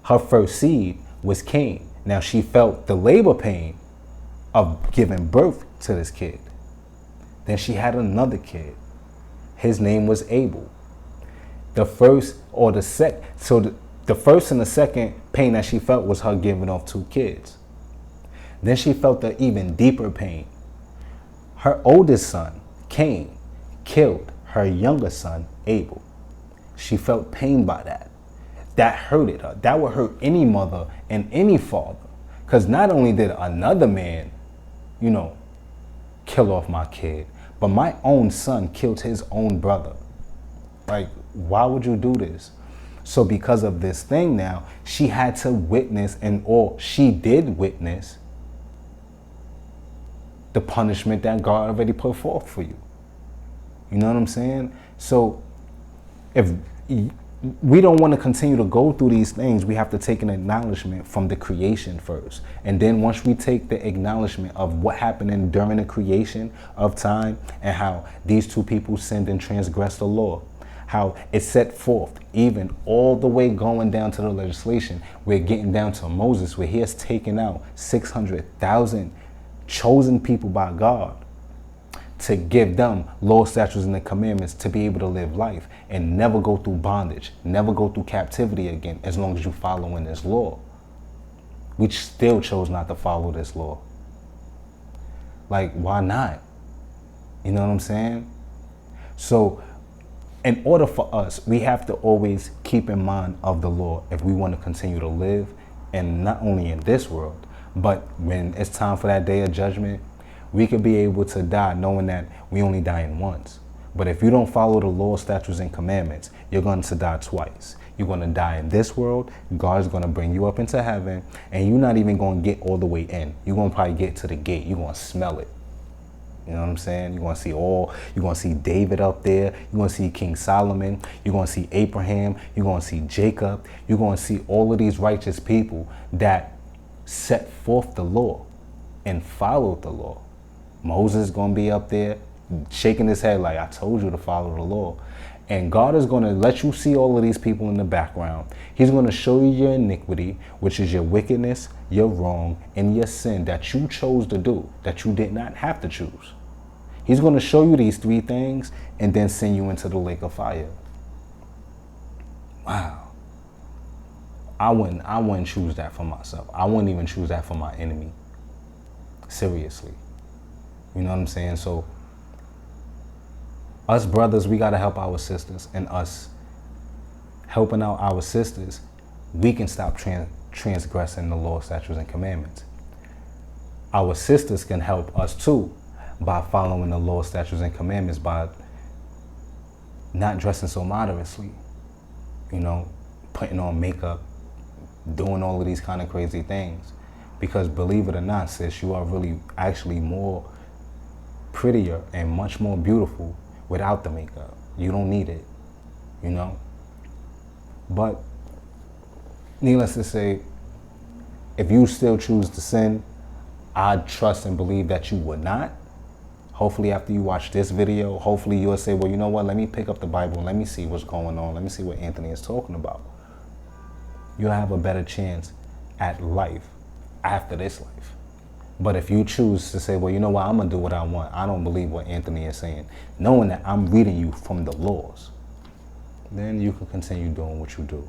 her first seed was Cain. Now she felt the labor pain of giving birth to this kid. Then she had another kid. His name was Abel. The first and the second pain that she felt was her giving off 2 kids. Then she felt the even deeper pain. Her oldest son, Cain, killed her younger son, Abel. She felt pain by that. That hurted her. That would hurt any mother and any father. Because not only did another man, kill off my kid, but my own son killed his own brother. Like, why would you do this? So because of this thing now, she had to witness, she did witness the punishment that God already put forth for you. You know what I'm saying? So if we don't want to continue to go through these things, we have to take an acknowledgement from the creation first. And then once we take the acknowledgement of what happened during the creation of time and how these 2 people sinned and transgressed the law, how it set forth, even all the way going down to the legislation, we're getting down to Moses, where he has taken out 600,000 chosen people by God to give them law, statutes, and the commandments to be able to live life and never go through bondage, never go through captivity again, as long as you follow in this law. We still chose not to follow this law. Like, why not? You know what I'm saying? So in order for us, we have to always keep in mind of the law if we want to continue to live, and not only in this world, but when it's time for that day of judgment, we could be able to die knowing that we only dying once. But if you don't follow the law, statutes, and commandments, you're going to die twice. You're going to die in this world. God's going to bring you up into heaven, and you're not even going to get all the way in. You're going to probably get to the gate. You're going to smell it. You know what I'm saying? You're going to see David up there. You're going to see King Solomon. You're going to see Abraham. You're going to see Jacob. You're going to see all of these righteous people that set forth the law and followed the law. Moses is going to be up there shaking his head like, I told you to follow the law. And God is going to let you see all of these people in the background. He's going to show you your iniquity, which is your wickedness, your wrong, and your sin that you chose to do, that you did not have to choose. He's going to show you these 3 things and then send you into the lake of fire. Wow. I wouldn't choose that for myself. I wouldn't even choose that for my enemy. Seriously. You know what I'm saying? So us brothers, we got to help our sisters, and us helping out our sisters, we can stop transgressing the law, statutes, and commandments. Our sisters can help us too by following the law, statutes, and commandments, by not dressing so modestly, putting on makeup, doing all of these kind of crazy things. Because believe it or not, sis, you are really actually more prettier and much more beautiful without the makeup. You don't need it, But needless to say, if you still choose to sin, I trust and believe that you would not. Hopefully after you watch this video, hopefully you'll say, well, you know what? Let me pick up the Bible and let me see what's going on. Let me see what Anthony is talking about. You'll have a better chance at life after this life. But if you choose to say, well, you know what? I'm going to do what I want. I don't believe what Anthony is saying, knowing that I'm reading you from the laws, then you can continue doing what you do.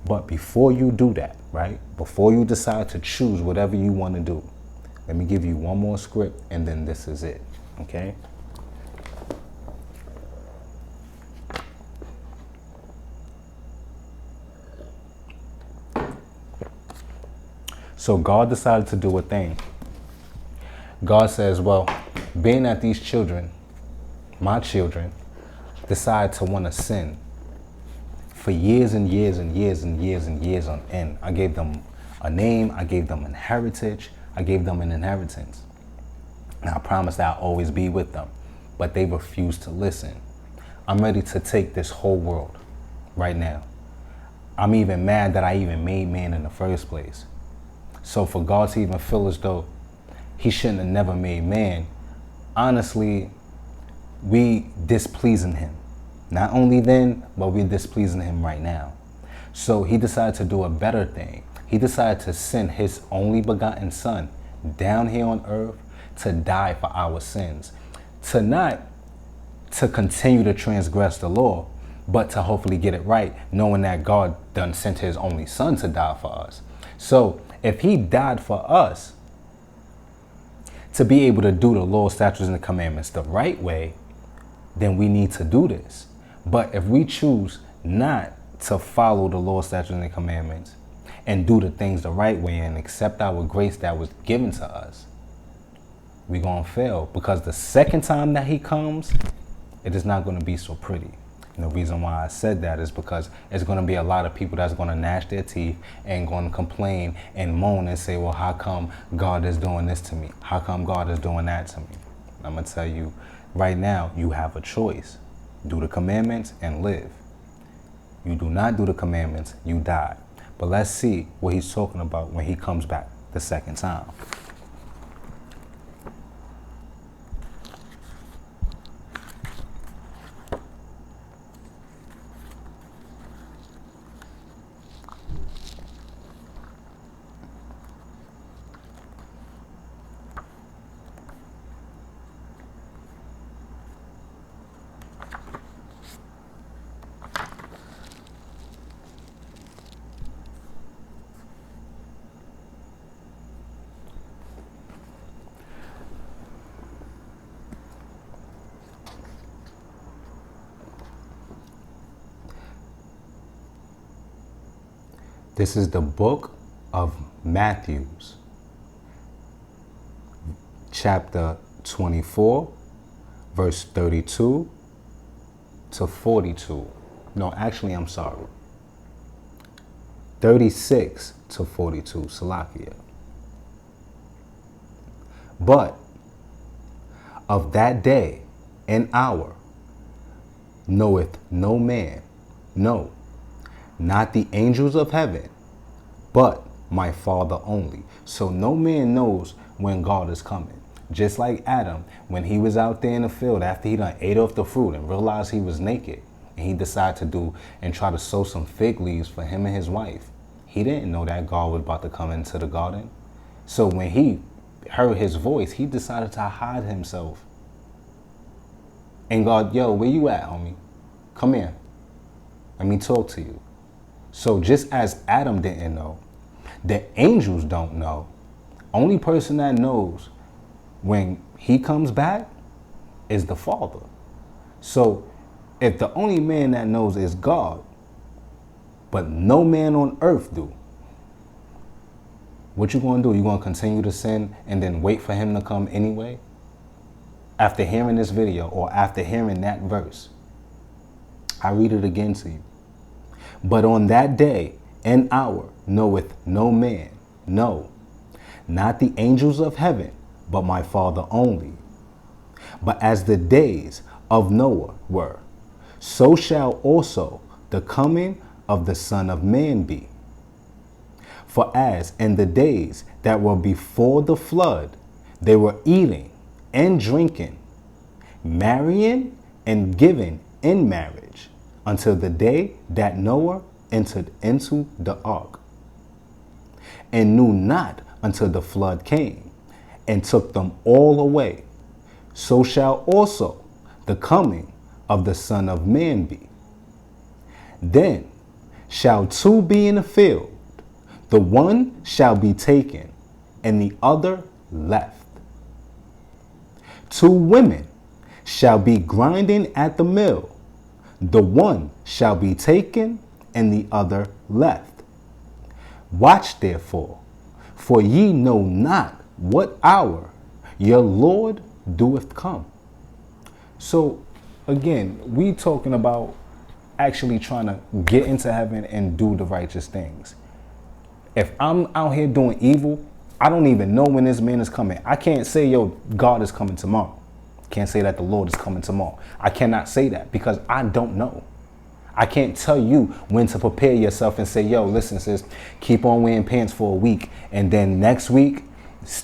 But before you do that, right? Before you decide to choose whatever you want to do, let me give you one more script and then this is it. Okay? So God decided to do a thing. God says, well, being that these children, my children, decide to want to sin for years and years and years and years and years on end. I gave them a name. I gave them an heritage. I gave them an inheritance. And I promised I'll always be with them. But they refused to listen. I'm ready to take this whole world right now. I'm even mad that I even made man in the first place. So for God to even feel as though he shouldn't have never made man, honestly, we displeasing him. Not only then, but we're displeasing him right now. So he decided to do a better thing. He decided to send his only begotten son down here on earth to die for our sins. To continue to transgress the law, but to hopefully get it right, knowing that God done sent his only son to die for us. So if he died for us, to be able to do the law, statutes, and the commandments the right way, then we need to do this. But if we choose not to follow the law, statutes, and the commandments and do the things the right way and accept our grace that was given to us, we're going to fail. Because the second time that he comes, it is not going to be so pretty. And the reason why I said that is because it's going to be a lot of people that's going to gnash their teeth and going to complain and moan and say, well, how come God is doing this to me? How come God is doing that to me? I'm going to tell you right now, you have a choice. Do the commandments and live. You do not do the commandments, you die. But let's see what he's talking about when he comes back the second time. This is the book of Matthew, chapter 24, verse 32 to 42. No, actually, I'm sorry. 36 to 42, Salakia. But of that day and hour knoweth no man, no, not the angels of heaven, but my Father only. So no man knows when God is coming. Just like Adam, when he was out there in the field after he done ate off the fruit and realized he was naked, and he decided to do and try to sow some fig leaves for him and his wife. He didn't know that God was about to come into the garden. So when he heard his voice, he decided to hide himself. And God, yo, where you at, homie? Come here. Let me talk to you. So just as Adam didn't know, the angels don't know. Only person that knows when he comes back is the Father. So if the only man that knows is God, but no man on earth do, what you going to do? You going to continue to sin and then wait for him to come anyway? After hearing this video or after hearing that verse, I read it again to you. But on that day and hour knoweth no man, no, not the angels of heaven, but my Father only. But as the days of Noah were, so shall also the coming of the Son of Man be. For as in the days that were before the flood, they were eating and drinking, marrying and giving in marriage, until the day that Noah entered into the ark, and knew not until the flood came and took them all away. So shall also the coming of the Son of Man be. Then shall two be in the field, the one shall be taken, and the other left. Two women shall be grinding at the mill, the one shall be taken, and the other left. Watch therefore, for ye know not what hour your Lord doeth come. So again, we talking about actually trying to get into heaven and do the righteous things. If I'm out here doing evil, I don't even know when this man is coming. I can't say, yo, God is coming tomorrow. Can't say that the Lord is coming tomorrow. I cannot say that because I don't know. I can't tell you when to prepare yourself and say, yo, listen, sis, keep on wearing pants for a week. And then next week,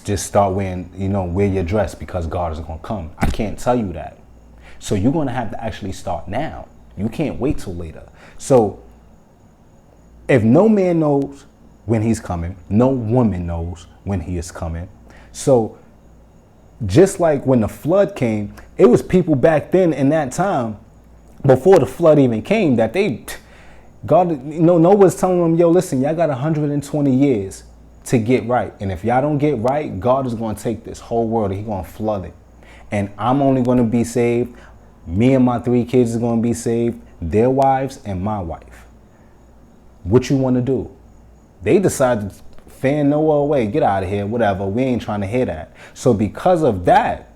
just start wearing, wear your dress because God is going to come. I can't tell you that. So you're going to have to actually start now. You can't wait till later. So if no man knows when he's coming, no woman knows when he is coming. So just like when the flood came, it was people back then in that time, before the flood even came, that God, Noah's telling them, yo, listen, y'all got 120 years to get right. And if y'all don't get right, God is going to take this whole world and he's going to flood it. And I'm only going to be saved. Me and my 3 kids is going to be saved, their wives and my wife. What you want to do? They decided to fan Noah away, get out of here, whatever. We ain't trying to hear that. So because of that,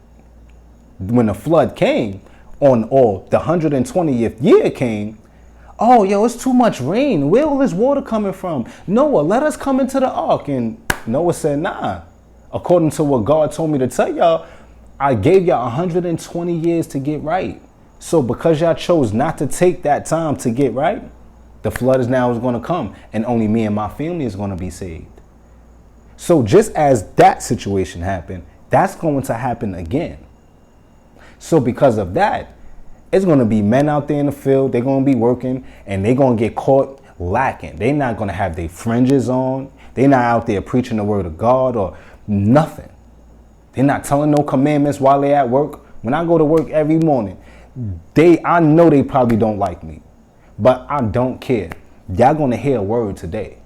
when the flood came, the 120th year came, oh, yo, it's too much rain. Where all this water coming from? Noah, let us come into the ark. And Noah said, nah. According to what God told me to tell y'all, I gave y'all 120 years to get right. So because y'all chose not to take that time to get right, the flood is going to come, and only me and my family is going to be saved. So just as that situation happened, that's going to happen again. So because of that, it's going to be men out there in the field. They're going to be working and they're going to get caught lacking. They're not going to have their fringes on. They're not out there preaching the word of God or nothing. They're not telling no commandments while they're at work. When I go to work every morning, I know they probably don't like me, but I don't care. Y'all going to hear a word today.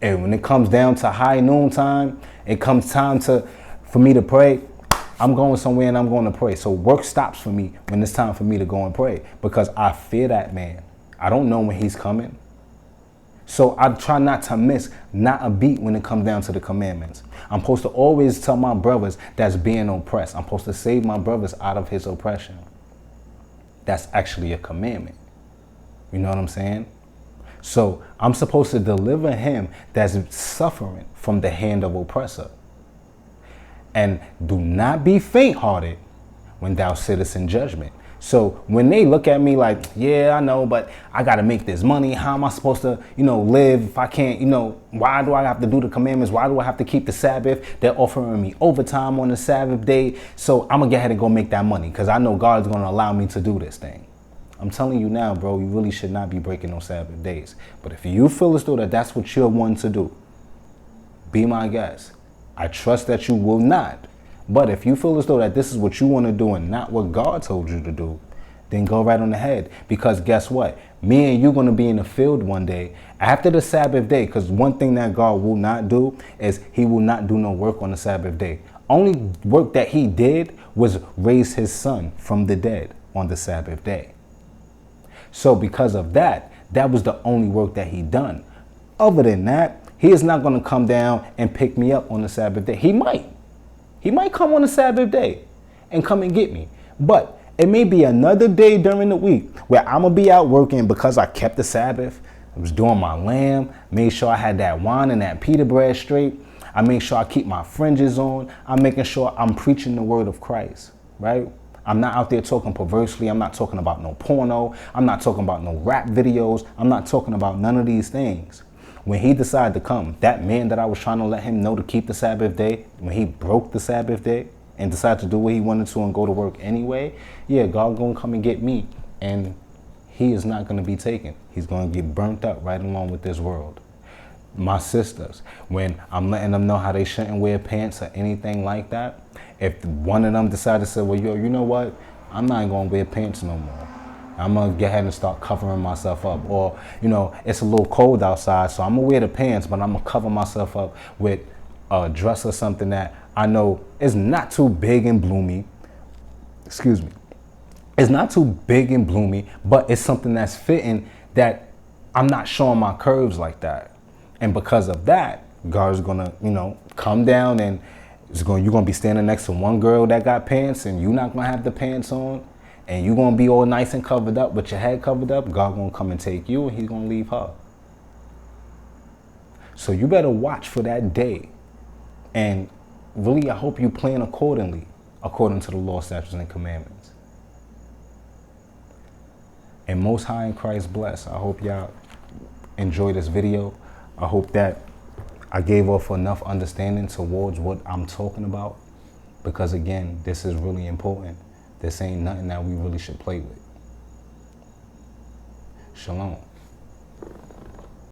And when it comes down to high noon time, it comes time for me to pray. I'm going somewhere and I'm going to pray. So work stops for me when it's time for me to go and pray, because I fear that man. I don't know when he's coming. So I try not to miss not a beat when it comes down to the commandments. I'm supposed to always tell my brothers that's being oppressed. I'm supposed to save my brothers out of his oppression. That's actually a commandment. You know what I'm saying? So I'm supposed to deliver him that's suffering from the hand of oppressor. And do not be faint-hearted when thou sittest in judgment. So when they look at me like, yeah, I know, but I got to make this money. How am I supposed to, live if I can't, why do I have to do the commandments? Why do I have to keep the Sabbath? They're offering me overtime on the Sabbath day. So I'm going to go ahead and go make that money because I know God's going to allow me to do this thing. I'm telling you now, bro, you really should not be breaking those Sabbath days. But if you feel as though that's what you're wanting to do, be my guest. I trust that you will not. But if you feel as though that this is what you want to do and not what God told you to do, then go right on ahead. Because guess what? Me and you going to be in the field one day after the Sabbath day. Because one thing that God will not do is he will not do no work on the Sabbath day. Only work that he did was raise his son from the dead on the Sabbath day. So because of that, that was the only work that he done. Other than that, he is not going to come down and pick me up on the Sabbath day. He might. He might come on the Sabbath day and come and get me. But it may be another day during the week where I'm going to be out working because I kept the Sabbath. I was doing my lamb, made sure I had that wine and that pita bread straight. I made sure I keep my fringes on. I'm making sure I'm preaching the word of Christ, right? I'm not out there talking perversely. I'm not talking about no porno. I'm not talking about no rap videos. I'm not talking about none of these things. When he decided to come, that man that I was trying to let him know to keep the Sabbath day, when he broke the Sabbath day and decided to do what he wanted to and go to work anyway, yeah, God gonna come and get me, and he is not gonna be taken. He's gonna get burnt up right along with this world. My sisters, when I'm letting them know how they shouldn't wear pants or anything like that, if one of them decided to say, well, yo, you know what? I'm not gonna wear pants no more. I'm going to go ahead and start covering myself up. Or, it's a little cold outside, so I'm going to wear the pants, but I'm going to cover myself up with a dress or something that I know is not too big and bloomy. Excuse me. It's not too big and bloomy, but it's something that's fitting that I'm not showing my curves like that. And because of that, God's going to, come down and you're going to be standing next to one girl that got pants and you're not going to have the pants on. And you're going to be all nice and covered up with your head covered up. God going to come and take you and he's going to leave her. So you better watch for that day. And really, I hope you plan accordingly, according to the law, statutes, and commandments. And Most High in Christ bless. I hope y'all enjoy this video. I hope that I gave off enough understanding towards what I'm talking about. Because again, this is really important. This ain't nothing that we really should play with. Shalom.